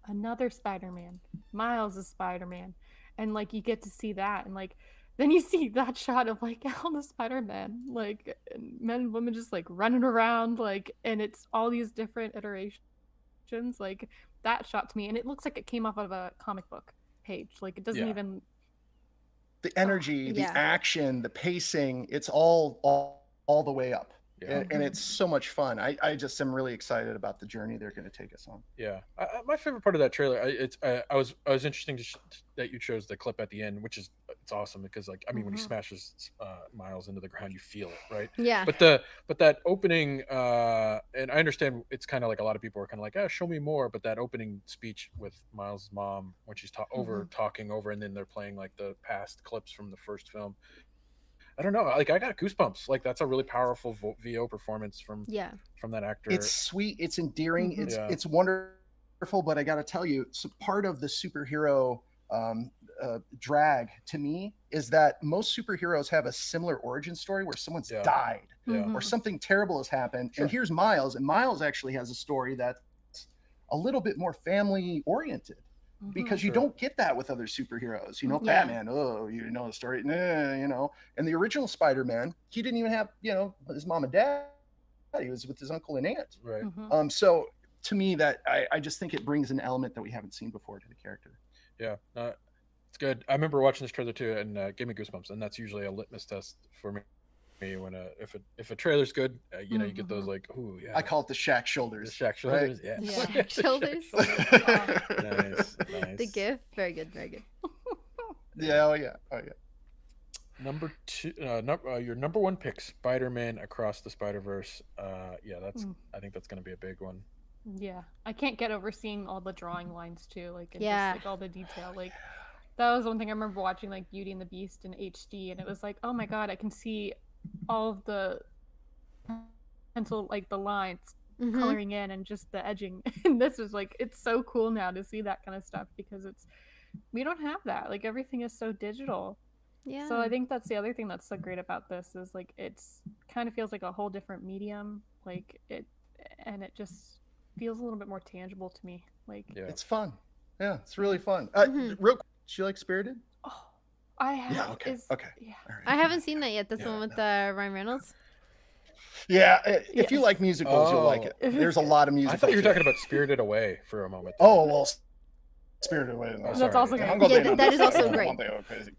another Spider-Man. Miles is Spider-Man. And like you get to see that, and like then you see that shot of like all the Spider-Man, like men and women just like running around, like, and it's all these different iterations. Like that shot to me, and it looks like it came off of a comic book page. Like it doesn't even, the energy, the action, the pacing, it's all the way up. And it's so much fun. I just am really excited about the journey they're going to take us on. Yeah, my favorite part of that trailer, I was interesting that you chose the clip at the end, which is it's awesome because like I mean when he smashes Miles into the ground, you feel it, right? Yeah. But that opening, and I understand it's kind of like a lot of people are kind of like, show me more. But that opening speech with Miles' mom when she's talking over, and then they're playing like the past clips from the first film. I don't know. Like I got goosebumps. Like that's a really powerful VO performance from that actor. It's sweet. It's endearing. It's wonderful. But I got to tell you, so part of the superhero drag to me is that most superheroes have a similar origin story where someone's died or something terrible has happened. And here's Miles, and Miles actually has a story that's a little bit more family oriented. Because you don't get that with other superheroes, Batman, you know the story, and the original Spider-Man, he didn't even have, his mom and dad, he was with his uncle and aunt. Right. So to me that, I just think it brings an element that we haven't seen before to the character. Yeah, it's good. I remember watching this trailer too, and gave me goosebumps, and that's usually a litmus test for me. When if a trailer's good, you get those like, ooh, yeah. I call it the Shaq shoulders. The Shaq shoulders, right? Shaq shoulders. Nice. The GIF, very good. Oh yeah. Number 2, your number one pick, Spider-Man Across the Spider-Verse. I think that's gonna be a big one. Yeah, I can't get over seeing all the drawing lines too, like just like all the detail, like. That was one thing I remember watching, like Beauty and the Beast in HD, and it was like, oh my god, I can see all of the pencil, like the lines coloring in and just the edging. And this is like, it's so cool now to see that kind of stuff because we don't have that. Like everything is so digital. Yeah. So I think that's the other thing that's so great about this is like it's kind of feels like a whole different medium, like it just feels a little bit more tangible to me. Like it's fun. Yeah, it's really fun. Real quick, do you like Spirited? I have. Yeah. Okay. Okay. Yeah. All right. I haven't seen that yet. That's the one with Ryan Reynolds. Yeah. If you like musicals, you'll like it. There's a lot of musicals. I thought you were talking about Spirited Away for a moment. Oh well. Spirited Away. That's also good. Yeah, that is also great.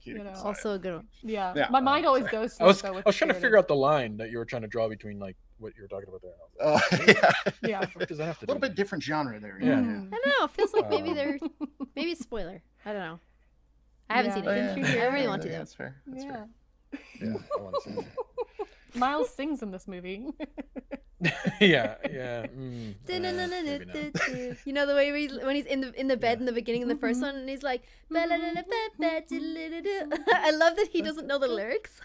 You know. Also a good one. Yeah. My mind always goes to I was with trying to figure out the line that you were trying to draw between like what you were talking about there. Oh yeah. What does that have to a little bit different genre there. Yeah. I don't know. It feels like maybe maybe it's spoiler. I don't know. I haven't seen it. I really want to though. That's fair. That's fair. Yeah, I want to see it. Miles sings in this movie. Yeah. You know the way when he's in the bed in the beginning in the first one, and he's like, I love that he doesn't know the lyrics.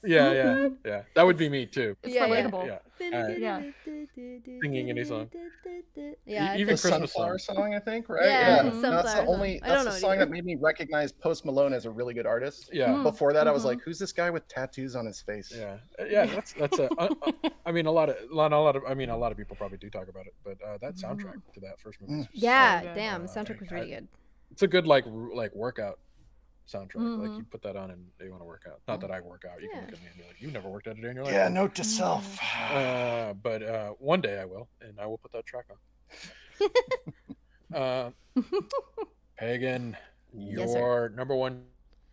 Yeah. That would be me too. It's relatable. Yeah. Singing any song. Yeah, even the Christmas Sunflower song. song, I think, right? Yeah, That's the only. That's the song that made me recognize Post Malone as a really good artist. Yeah. Before that, I was like, "Who's this guy with tattoos on his face?" Yeah. That's a. I mean, a lot of people probably do talk about it, but that soundtrack to that first movie. Yeah, damn, the soundtrack was really good. It's a good like workout soundtrack. Like you put that on and you want to work out. Not that I work out. You can look at me and be like, "You never worked out a day in your life." Yeah, note to self. But one day I will, and I will put that track on. Pagan, your number one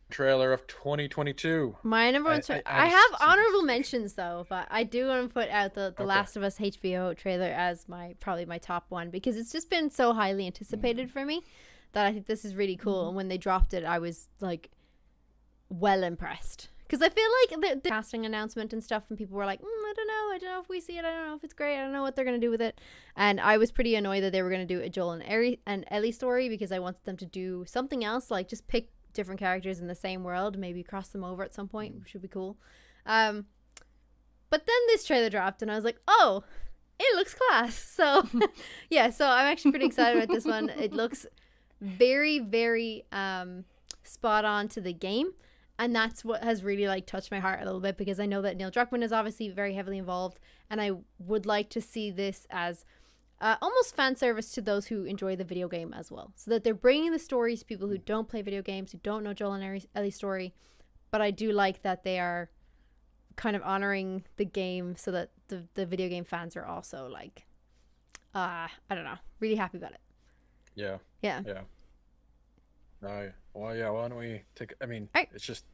trailer of 2022. My number one. I have honorable mentions though, but I do want to put out the Last of Us HBO trailer as probably my top one because it's just been so highly anticipated for me that I think this is really cool. And when they dropped it, I was like, well impressed. Because I feel like the casting announcement and stuff, and people were like, I don't know if we see it, I don't know if it's great, I don't know what they're going to do with it. And I was pretty annoyed that they were going to do a Joel and Ellie story because I wanted them to do something else, like just pick different characters in the same world, maybe cross them over at some point, which would be cool. But then this trailer dropped, and I was like, oh, it looks class. So, yeah, so I'm actually pretty excited about this one. It looks very, very spot on to the game. And that's what has really like touched my heart a little bit because I know that Neil Druckmann is obviously very heavily involved, and I would like to see this as almost fan service to those who enjoy the video game as well. So that they're bringing the stories to people who don't play video games, who don't know Joel and Ellie's story, but I do like that they are kind of honoring the game so that the video game fans are also like, I don't know, really happy about it. Yeah. Well, yeah. Why don't we take? I mean, it's just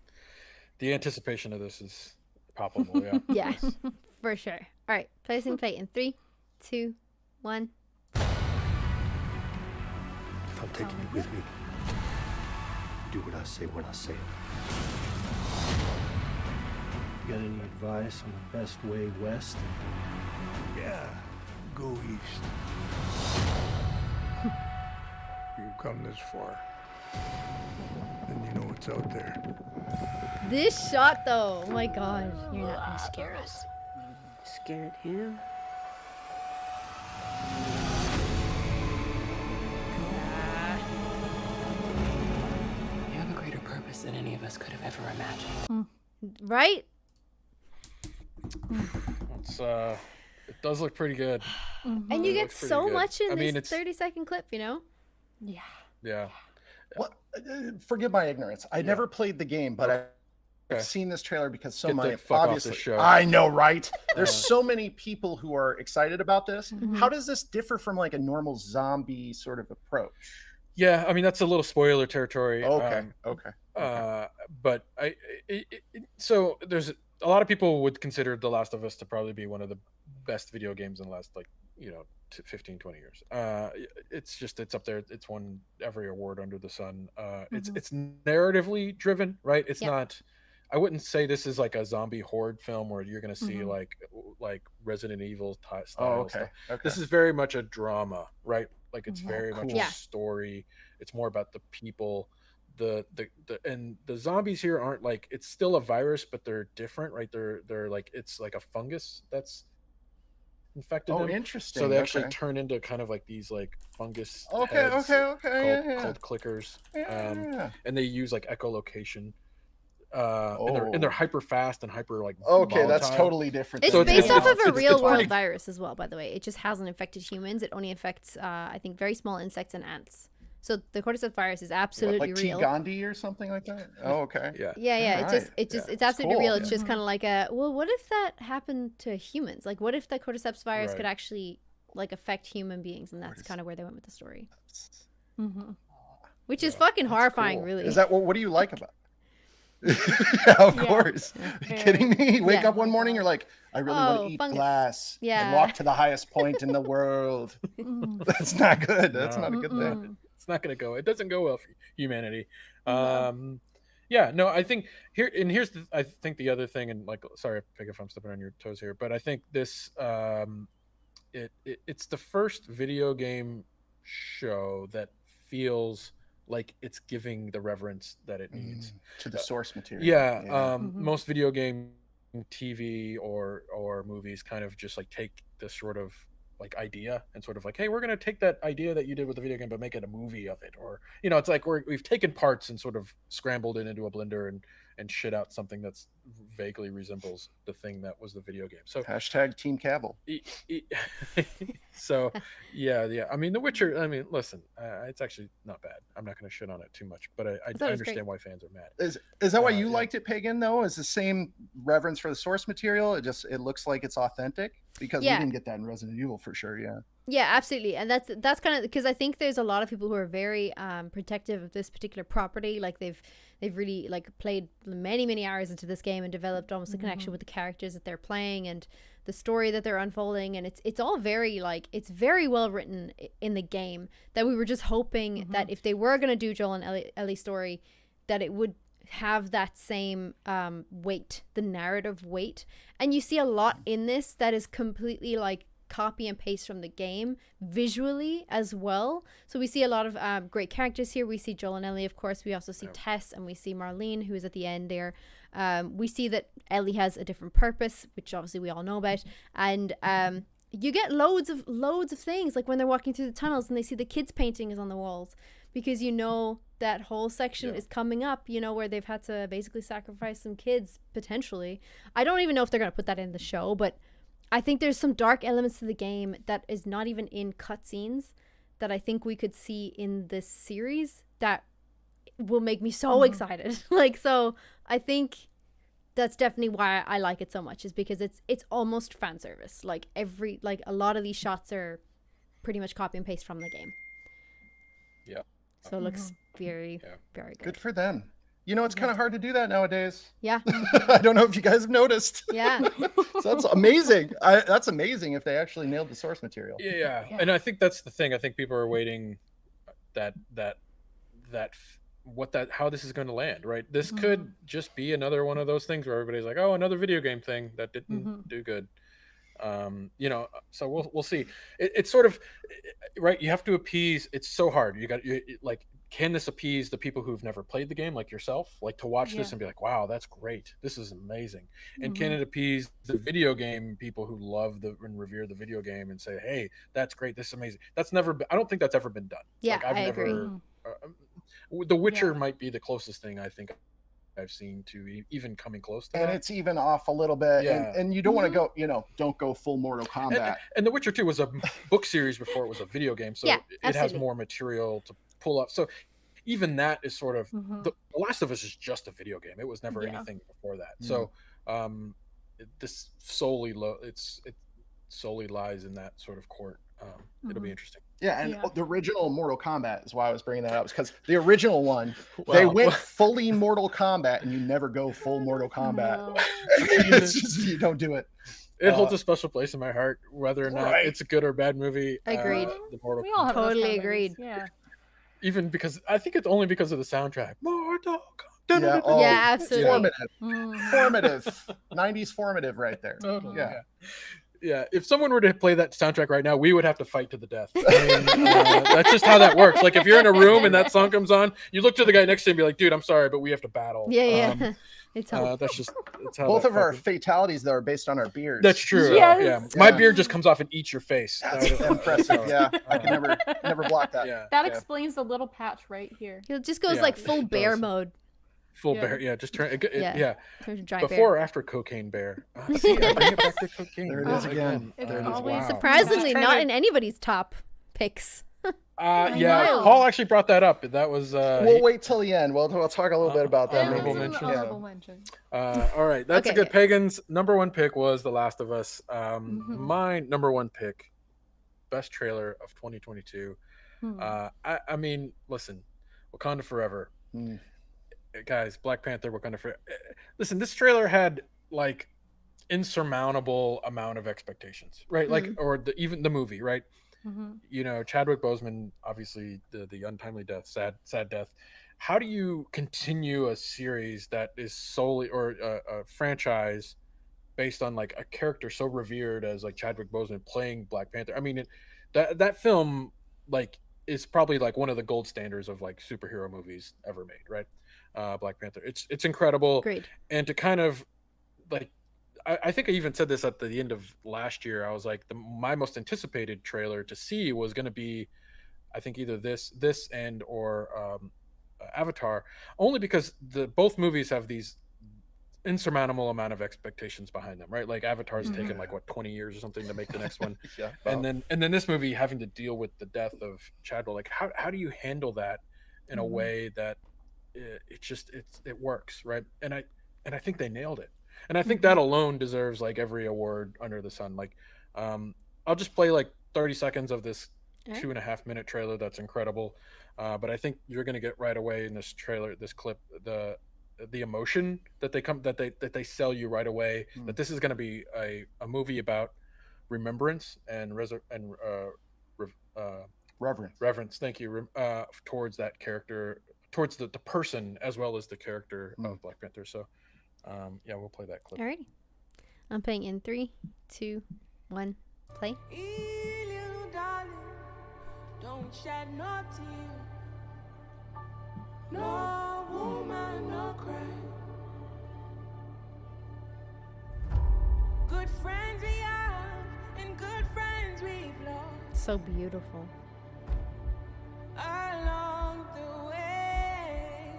the anticipation of this is palpable. Yeah. Yeah, for sure. All right, placing plate in 3, 2, 1. I'm taking you with me. Do what I say when I say it. You got any advice on the best way west? Yeah, go east. You've come this far. And you know what's out there. This shot, though, oh my god. You're not gonna scare us. Scared him? You have a greater purpose than any of us could have ever imagined. Right? It does look pretty good. And you get so much in this 30-second clip, you know? Yeah. Well, forgive my ignorance. I never played the game, but I've seen this trailer because obviously. I know, right? There's so many people who are excited about this. How does this differ from like a normal zombie sort of approach? Yeah, I mean that's a little spoiler territory. Okay. But so there's a lot of people would consider The Last of Us to probably be one of the best video games in the last 15, 20 years. It's up there. It's won every award under the sun. It's narratively driven, right? It's not. I wouldn't say this is like a zombie horde film where you're going to see like Resident Evil style stuff. This is very much a drama, right? Like it's very much a story. It's more about the people. The zombies here aren't like, it's still a virus, but they're different, right? They're like, it's like a fungus that's infected them. Interesting. So they actually turn into kind of like these like fungus heads called clickers. And they use like echolocation. And they're hyper fast and hyper like volatile. That's totally different. It's based off of a real world virus as well, by the way. It just hasn't infected humans. It only affects I think very small insects and ants. So the cordyceps virus is absolutely like real. T. Gandhi or something like that. Oh, okay. Yeah. It's absolutely cool. real. It's just kind of like well, what if that happened to humans? Like, what if the cordyceps virus could actually like affect human beings? And that's kind of where they went with the story. Which is fucking horrifying, cool. really. Is that what do you like about it? Of course. Are you kidding me? Wake up one morning, you're like, I really want to eat glass and walk to the highest point in the world. That's not good. That's not a good thing. It's not going to go. It doesn't go well for humanity. I think here's I think the other thing, and like, sorry, Pig, if I'm stepping on your toes here, but I think this it's the first video game show that feels like it's giving the reverence that it needs to the source material. Most video game TV or movies kind of just like take this sort of like idea and sort of like, hey, we're going to take that idea that you did with the video game but make it a movie of it, or it's like we've taken parts and sort of scrambled it into a blender and shit out something that's vaguely resembles the thing that was the video game. So hashtag Team Cavill. So yeah. I mean, The Witcher. I mean, listen, it's actually not bad. I'm not going to shit on it too much, but I understand why fans are mad. Is that why you liked it, Pagan? Though, is the same reverence for the source material? It looks like it's authentic, because we didn't get that in Resident Evil for sure. Yeah, absolutely. And that's kind of because I think there's a lot of people who are very protective of this particular property. Like they've really like played many hours into this game and developed almost a connection with the characters that they're playing and the story that they're unfolding, and it's all very like it's very well written in the game, that we were just hoping that if they were going to do Joel and Ellie's story, that it would have that same weight, the narrative weight. And you see a lot in this that is completely like copy and paste from the game visually as well. So we see a lot of great characters here. We see Joel and Ellie, of course. We also see Tess, and we see Marlene, who is at the end there. We see that Ellie has a different purpose, which obviously we all know about. And you get loads of things, like when they're walking through the tunnels and they see the kids' paintings on the walls, because that whole section is coming up, where they've had to basically sacrifice some kids, potentially. I don't even know if they're going to put that in the show, but I think there's some dark elements to the game that is not even in cutscenes that I think we could see in this series that will make me so excited. So I think that's definitely why I like it so much, is because it's almost fan service. Like a lot of these shots are pretty much copy and paste from the game. Yeah. So it looks very, very good. Good for them. It's kind of hard to do that nowadays. Yeah. I don't know if you guys have noticed. Yeah. So that's amazing. That's amazing if they actually nailed the source material. Yeah. And I think that's the thing. I think people are waiting how this is going to land, right? This could just be another one of those things where everybody's like, oh, another video game thing that didn't do good. So we'll see. It's sort of right. You have to appease. It's so hard. Can this appease the people who've never played the game, like yourself, like to watch this and be like, wow, that's great, this is amazing? And can it appease the video game people who love and revere the video game and say, hey, that's great, this is amazing? That's never been, I don't think that's ever been done. I agree. The Witcher might be the closest thing I think I've seen to even coming close to that. And it's even off a little bit. And you don't want to go, don't go full Mortal Kombat. And The Witcher 2 was a book series before it was a video game, so it has more material to pull up. So even that is sort of the Last of Us is just a video game. It was never anything before that. So this solely it solely lies in that sort of court. It'll be interesting. And the original Mortal Kombat is why I was bringing that up, because the original one, they went fully Mortal Kombat, and you never go full Mortal Kombat. No. It's just, you don't do it. It holds a special place in my heart, whether or not it's a good or bad movie. Agreed. The Mortal we all have totally agreed. Yeah. Even because I think it's only because of the soundtrack. Mortal Kombat. Yeah, absolutely. Formative. 90s formative right there. Yeah, if someone were to play that soundtrack right now, we would have to fight to the death. I mean, that's just how that works. Like, if you're in a room and that song comes on, you look to the guy next to you and be like, dude, I'm sorry, but we have to battle. Yeah. It's how both of our fatalities, though, are based on our beards. That's true. Yeah. My beard just comes off and eats your face. That's impressive. Yeah, I can never block that. That explains the little patch right here. It just goes like full bear mode. Full bear, just turn. Before bear. Or after cocaine bear. See, I bring it back to cocaine. There it is again. Wow. Surprisingly, not in anybody's top picks. Yeah, Paul actually brought that up. That was. We'll wait till the end. We'll talk a little bit about that. Honorable Maybe. mention. Honorable mention. All right, that's a good. Pagan's number one pick was The Last of Us. My number one pick, best trailer of 2022. I mean, listen, Wakanda Forever, guys. Black Panther, Wakanda Forever. Listen, this trailer had like insurmountable amount of expectations, right? Like, or even the movie, right? You know, Chadwick Boseman, obviously the untimely death, sad death. How do you continue a series that is solely, or a franchise based on like a character so revered as like Chadwick Boseman playing Black Panther? I mean, that film like is probably like one of the gold standards of like superhero movies ever made, right? Black Panther. It's incredible. Great. And to kind of like, I think I even said this at the end of last year. I was like, my most anticipated trailer to see was going to be, I think either this and or Avatar, only because both movies have these insurmountable amount of expectations behind them, right? Like Avatar's taken like what 20 years or something to make the next one, and then this movie having to deal with the death of Chadwell. Like how do you handle that in a way that it works, right? And I think they nailed it. And I think that alone deserves like every award under the sun. Like, I'll just play like 30 seconds of this 2.5 minute trailer. That's incredible. But I think you're going to get right away in this trailer, this clip, the emotion that they sell you right away, that this is going to be a movie about remembrance and reverence. Thank you. Towards that character, towards the person, as well as the character of Black Panther. So, yeah, we'll play that clip. Alrighty. I'm playing in 3, 2, 1, play. Don't shed no tear. No woman, no cry. Good friends we have, and good friends we've lost. So beautiful. Along the way.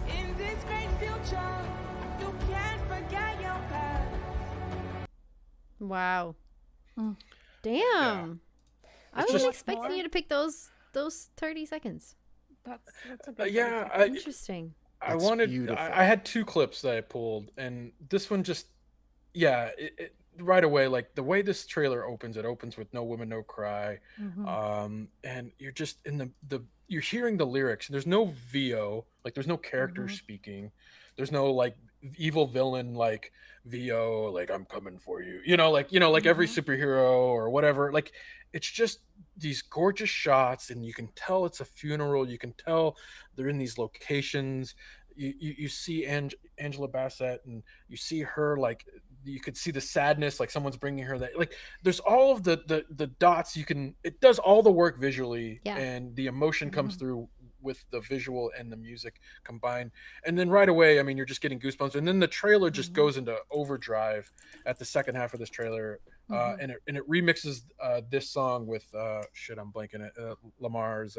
In this great future, you can't forget your past. Wow. Damn. Yeah. I wasn't expecting you to pick those 30 seconds. That's a good interesting. I had 2 clips that I pulled, and this one just it right away, like the way this trailer opens, it opens with No Woman, No Cry. And you're just in you're hearing the lyrics. There's no VO, like there's no character speaking. There's no like evil villain like VO, like I'm coming for you. Like every superhero or whatever. Like it's just these gorgeous shots, and you can tell it's a funeral. You can tell they're in these locations. You see Angela Bassett, and you see her, like you could see the sadness, like someone's bringing her that, like there's all of the dots. It does all the work visually, and the emotion comes through with the visual and the music combined. And then right away, I mean, you're just getting goosebumps. And then the trailer just goes into overdrive at the second half of this trailer. And it remixes this song with I'm blanking it, Lamar's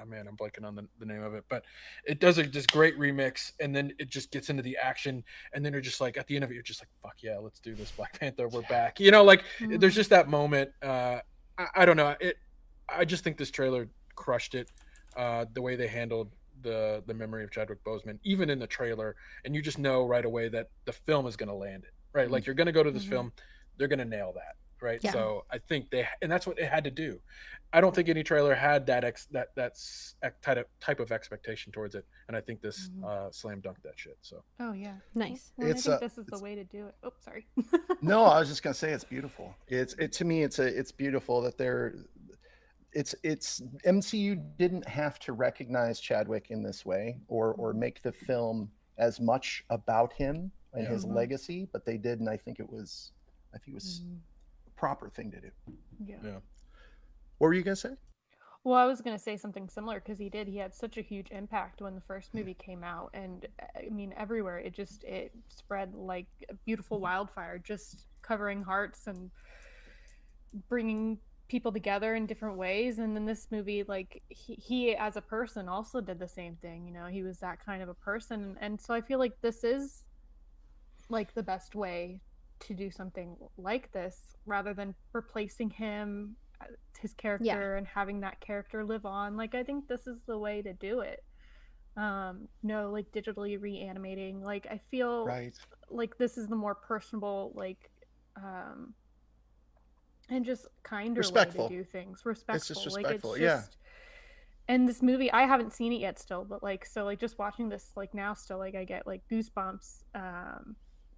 man, I'm blanking on the name of it, but it does this great remix, and then it just gets into the action, and then you're just like, at the end of it, you're just like, fuck yeah, let's do this, Black Panther, we're back. Like there's just that moment. I don't know, I just think this trailer crushed it. The way they handled the memory of Chadwick Boseman, even in the trailer, and you just know right away that the film is going to land it, right? Like you're going to go to this film, they're going to nail that, right? Yeah. So I think and that's what it had to do. I don't think any trailer had that type of expectation towards it, and I think this slam dunked that shit. So. Oh yeah, nice. Well, I think this is the way to do it. Oh, sorry. No, I was just gonna say it's beautiful. To me, it's beautiful that it's MCU didn't have to recognize Chadwick in this way or make the film as much about him and his legacy, but they did, and I think it was a proper thing to do. Yeah. What were you gonna say? Well, I was gonna say something similar, because he had such a huge impact when the first movie came out, and I mean everywhere it spread like a beautiful wildfire, just covering hearts and bringing people together in different ways. And then this movie, like he as a person also did the same thing. He was that kind of a person, and so I feel like this is like the best way to do something like this rather than replacing him, his character, and having that character live on. Like, I think this is the way to do it. No, like digitally reanimating. Like, I feel like this is the more personable, like, and just kinder way to do things. Respectful. It's just respectful. Like, it's just, and this movie, I haven't seen it yet still, but like, so like just watching this like now still, like I get like goosebumps.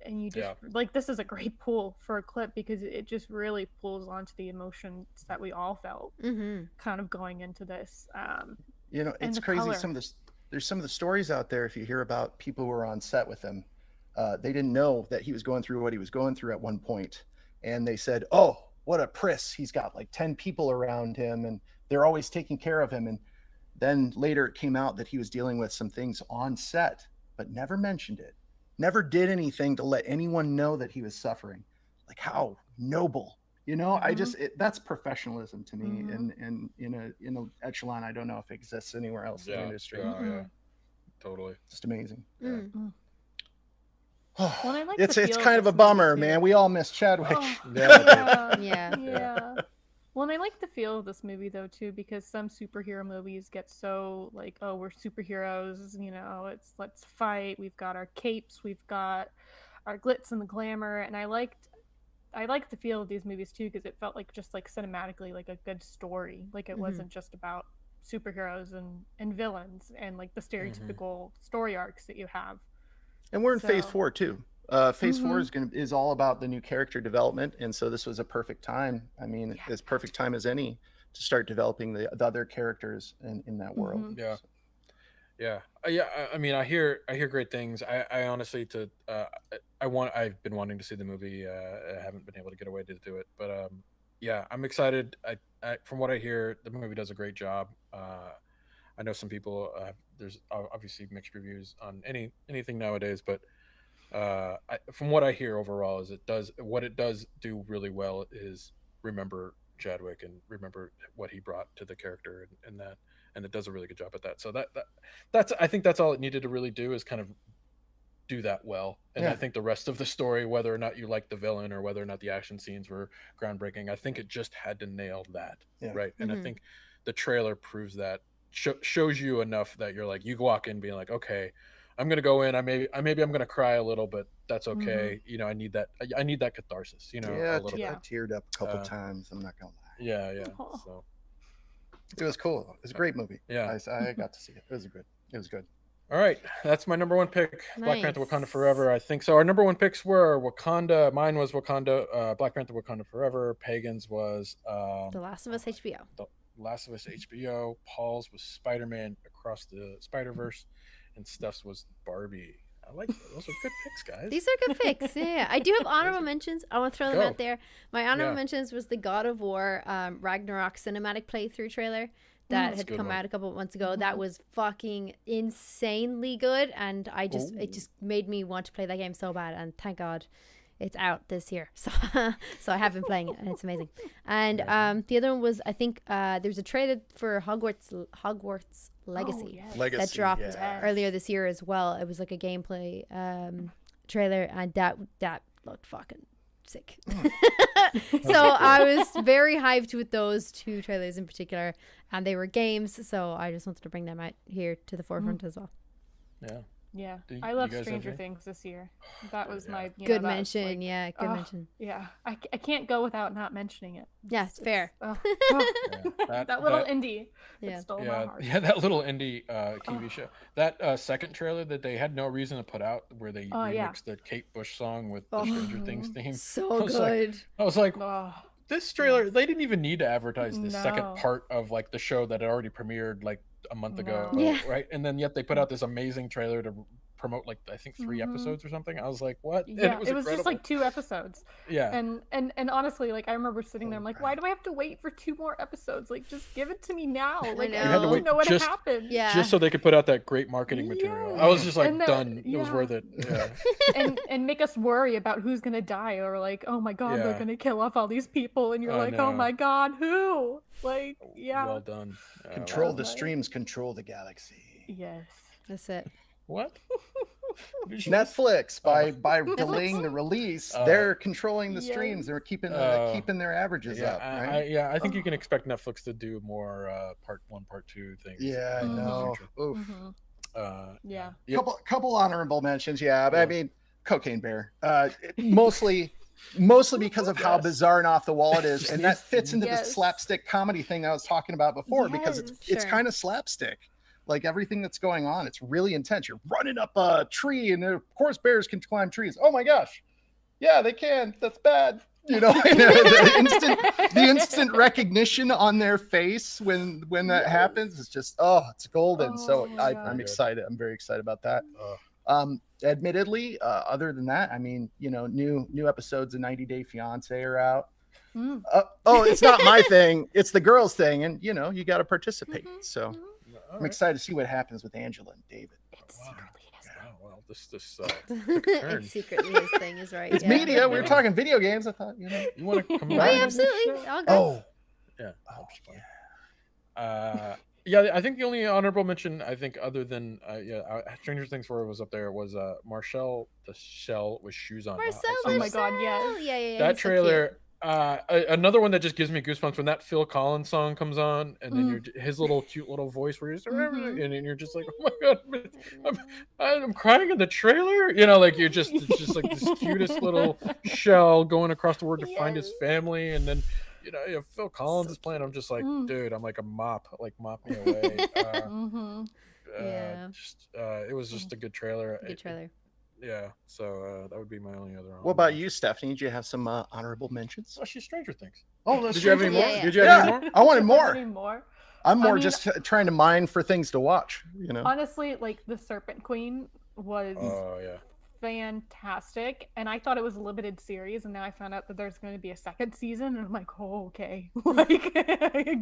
And you just like, this is a great pull for a clip because it just really pulls onto the emotions that we all felt kind of going into this. You know, it's crazy. Color. There's some of the stories out there, if you hear about people who were on set with him, they didn't know that he was going through what he was going through at one point. And they said, oh, what a priss. He's got like 10 people around him and they're always taking care of him. And then later it came out that he was dealing with some things on set, but never mentioned it. Never did anything to let anyone know that he was suffering. Like, how noble, you know. I just that's professionalism to me, and in a echelon I don't know if it exists anywhere else in the industry. Yeah, totally, just amazing. Well, I like it's kind of a bummer, man. We all miss Chadwick. Yeah. Well, and I like the feel of this movie though too, because some superhero movies get so like, oh, we're superheroes, you know, it's let's fight. We've got our capes, we've got our glitz and the glamour, and I liked the feel of these movies too because it felt like just like cinematically like a good story. Like it wasn't just about superheroes and villains and like the stereotypical story arcs that you have. And we're in phase 4 too. Phase 4 is all about the new character development, and so this was a perfect time. I mean, as perfect time as any to start developing the other characters in that world. I mean, I hear great things. I honestly I've been wanting to see the movie. I haven't been able to get away to do it, but I'm excited. I from what I hear, the movie does a great job. I know some people there's obviously mixed reviews on anything nowadays, but from what I hear overall is it does do really well is remember Chadwick and remember what he brought to the character and it does a really good job at that. So that's I think that's all it needed to really do is kind of do that well. And I think the rest of the story, whether or not you like the villain or whether or not the action scenes were groundbreaking, I think it just had to nail that. Right. And I think the trailer proves that, shows you enough that you're like, you walk in being like, okay, I'm gonna go in. Maybe I'm gonna cry a little, but that's okay. You know, I need that catharsis. You know, a little bit. I teared up a couple times. I'm not gonna lie. Yeah. So it was cool. It was a great movie. Yeah, I got to see it. It was good. All right, that's my number one pick. Nice. Black Panther: Wakanda Forever. I think so. Our number one picks were Wakanda. Mine was Wakanda. Black Panther: Wakanda Forever. Pagan's was The Last of Us HBO. The Last of Us HBO. Paul's was Spider-Man Across the Spider-Verse. And Steph's was Barbie. I like those are good picks, guys. These are good picks. Yeah, I do have honorable mentions. I want to throw them out there. My honorable mentions was the God of War Ragnarok cinematic playthrough trailer that had come out a couple of months ago. That was fucking insanely good, and it just made me want to play that game so bad. And thank God, it's out this year. So I have been playing it, and it's amazing. And the other one was, I think there's a trailer for Hogwarts Legacy that dropped earlier this year as well. It was like a gameplay trailer, and that looked fucking sick. So I was very hyped with those two trailers in particular, and they were games, so I just wanted to bring them out here to the forefront as well. Yeah, I love Stranger Things this year. That was my good mention. Like, good mention. Yeah, I can't go without not mentioning it. Yeah, it's fair. That little indie. That stole my heart. Yeah, that little indie TV show. That second trailer that they had no reason to put out, where they remixed the Kate Bush song with the Stranger Things theme. So good. I was like, this trailer. They didn't even need to advertise the second part of like the show that had already premiered like a month ago, right? And then yet they put out this amazing trailer to promote like I think 3 episodes or something. I was like, what? Yeah, it was just like 2 episodes. Yeah. And honestly, like I remember sitting there, I'm like, why do I have to wait for 2 more episodes? Like just give it to me now. Like I had to wait know what happened. Yeah. Just so they could put out that great marketing material. I was just like done. It was worth it. Yeah. and make us worry about who's gonna die, or like, oh my god, they're gonna kill off all these people, and you're like, oh my god, who? Like, well done. Control the streams, control the galaxy. Yes. That's it. What? Netflix by delaying the release, they're controlling the streams. They're keeping their averages up. Right? I think you can expect Netflix to do more part 1, part 2 things. Yeah, I know. Oof. Yeah. Couple honorable mentions. Yeah, but I mean, Cocaine Bear. Mostly because of how bizarre and off the wall it is, and that fits into the slapstick comedy thing I was talking about before, because it's kind of slapstick. Like everything that's going on, it's really intense. You're running up a tree, and of course bears can climb trees. Oh my gosh, yeah, they can. That's bad. You know, the instant recognition on their face when that happens is just it's golden. So I'm excited. I'm very excited about that. Admittedly, other than that, I mean, you know, new episodes of 90 Day Fiance are out. It's not my thing, it's the girls' thing, and you know, you got to participate. So I'm excited to see what happens with Angela and David. It's secretly his thing. Well, this took a turn. It's secretly his thing is right. It's media. We were talking video games. I thought, you know, you want to come back? Oh, yeah, absolutely. I'll go. Yeah. Yeah, I think the only honorable mention, I think, other than Stranger Things 4 was up there, was Marcel the Shell with shoes on. Marcel oh my god, yes. Yeah. That trailer. Another one that just gives me goosebumps when that Phil Collins song comes on, and then his little cute little voice where he's and you're just like, oh my god, I'm crying in the trailer. You know, like it's just like this cutest little shell going across the world to find his family, and then you know Phil Collins is playing. I'm just like, dude, I'm like a mop me away. It was just a good trailer. Yeah, so that would be my only other. What about you, Stephanie? Did you have some honorable mentions? Oh, she's Stranger Things. Oh, did you have any more? Yeah. Did you have any more? I wanted more. I'm more I mean, just trying to mine for things to watch. You know, honestly, like the Serpent Queen was fantastic, and I thought it was a limited series, and now I found out that there's going to be a second season, and I'm like, oh, okay, like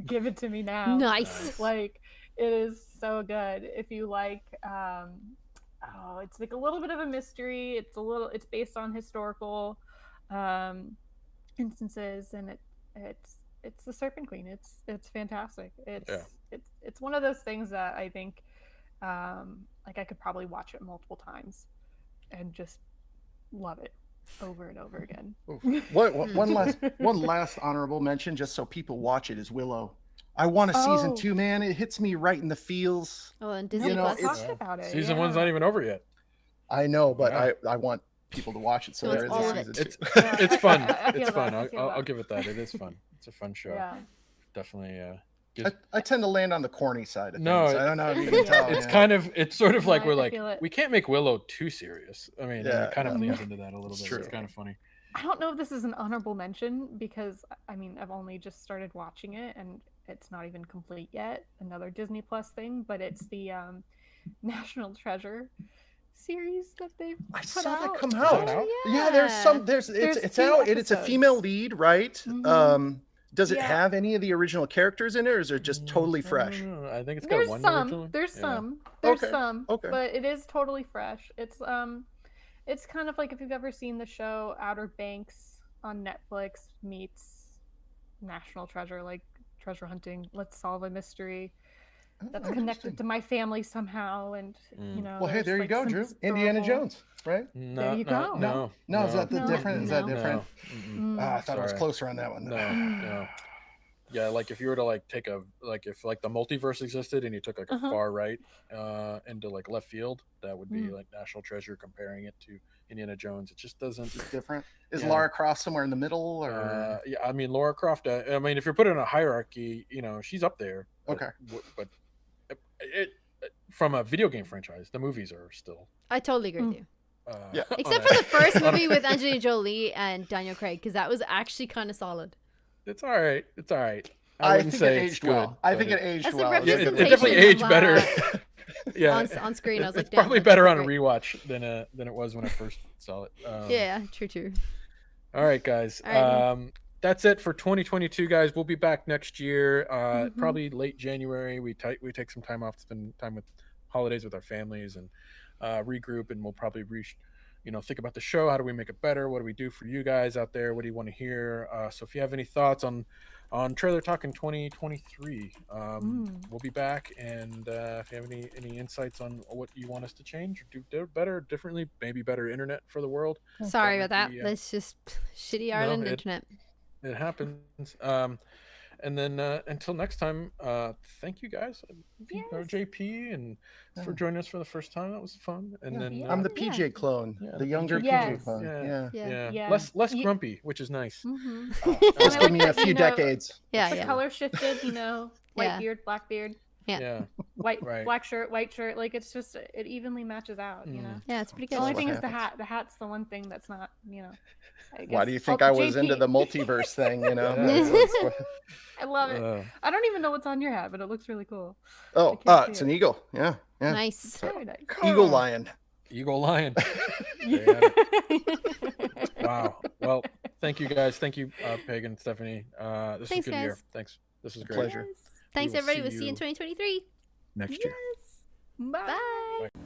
give it to me now. Nice. Like it is so good. If you like. It's like a little bit of a mystery. It's based on historical instances, and it's the Serpent Queen. It's fantastic. It's one of those things that I think like I could probably watch it multiple times and just love it over and over again. One last honorable mention, just so people watch it, is Willow. I want a season 2, man. It hits me right in the feels. Oh, and Disney Plus talked about it. Season 1's not even over yet. I know, but I want people to watch it, so there is a season 2. It's fun. It's fun. I'll give it that. It is fun. It's a fun show. Yeah. Definitely. I tend to land on the corny side of things. I don't know if you can tell. It's sort of like we're like, we can't make Willow too serious. I mean, it kind of leans into that a little bit. It's kind of funny. I don't know if this is an honorable mention because I mean I've only just started watching it and it's not even complete yet. Another Disney Plus thing, but it's the National Treasure series that they've I put saw out. that come out. Yeah, it's out. It's a female lead, right? Does it have any of the original characters in it, or is it just totally fresh? I think it's got one original. There's some, okay. But it is totally fresh. It's kind of like if you've ever seen the show Outer Banks on Netflix meets National Treasure, like treasure hunting. Let's solve a mystery that's connected to my family somehow, and you know. Well, hey, there you go, Drew. Indiana Jones, right? There you go. No, is that different? Is that different? No. I thought I was closer on that one. No. Yeah, like if you were to like take if like the multiverse existed and you took like a far right into like left field, that would be like National Treasure comparing it to Indiana Jones. It just doesn't. It's different. Is Lara Croft somewhere in the middle, or? Yeah, I mean Lara Croft. I mean, if you're putting in a hierarchy, you know, she's up there. Okay. But it from a video game franchise, the movies are still. I totally agree with you. Yeah. Except for the first movie with Angelina Jolie and Daniel Craig, because that was actually kind of solid. It's all right. I wouldn't say it aged well. I think it aged well. It definitely aged better. Yeah, on screen, I was like, it's probably better on a rewatch than it was when I first saw it. Yeah, true. All right, guys. That's it for 2022, guys. We'll be back next year, probably late January. We take some time off to spend time with holidays with our families and regroup, and we'll probably think about the show. How do we make it better? What do we do for you guys out there? What do you want to hear? So if you have any thoughts on on Trailer Talk in 2023. We'll be back, and if you have any insights on what you want us to change or do better, differently, maybe better internet for the world. Sorry about that. That's just shitty Ireland internet. It happens. And then until next time, thank you guys, JP, and for joining us for the first time. That was fun. And then I'm the PJ clone, the younger PJ clone. Yeah. Less grumpy, which is nice. Just give me a few decades. The color shifted, white beard, black beard. Yeah. Black shirt, white shirt. Like it's just it evenly matches out, Yeah, it's pretty good. The only thing is the hat. The hat's the one thing that's not, I guess. Why do you think I was into the multiverse thing? I love it. I don't even know what's on your hat, but it looks really cool. Oh, it's an eagle. Yeah. Nice. Very nice. Eagle lion. Eagle lion. Wow. Well, thank you guys. Thank you, Pagan, Stephanie. This is a good year. Thanks. This is great. Pleasure. Thanks, everybody. We'll see you in 2023. Next year. Bye. Bye.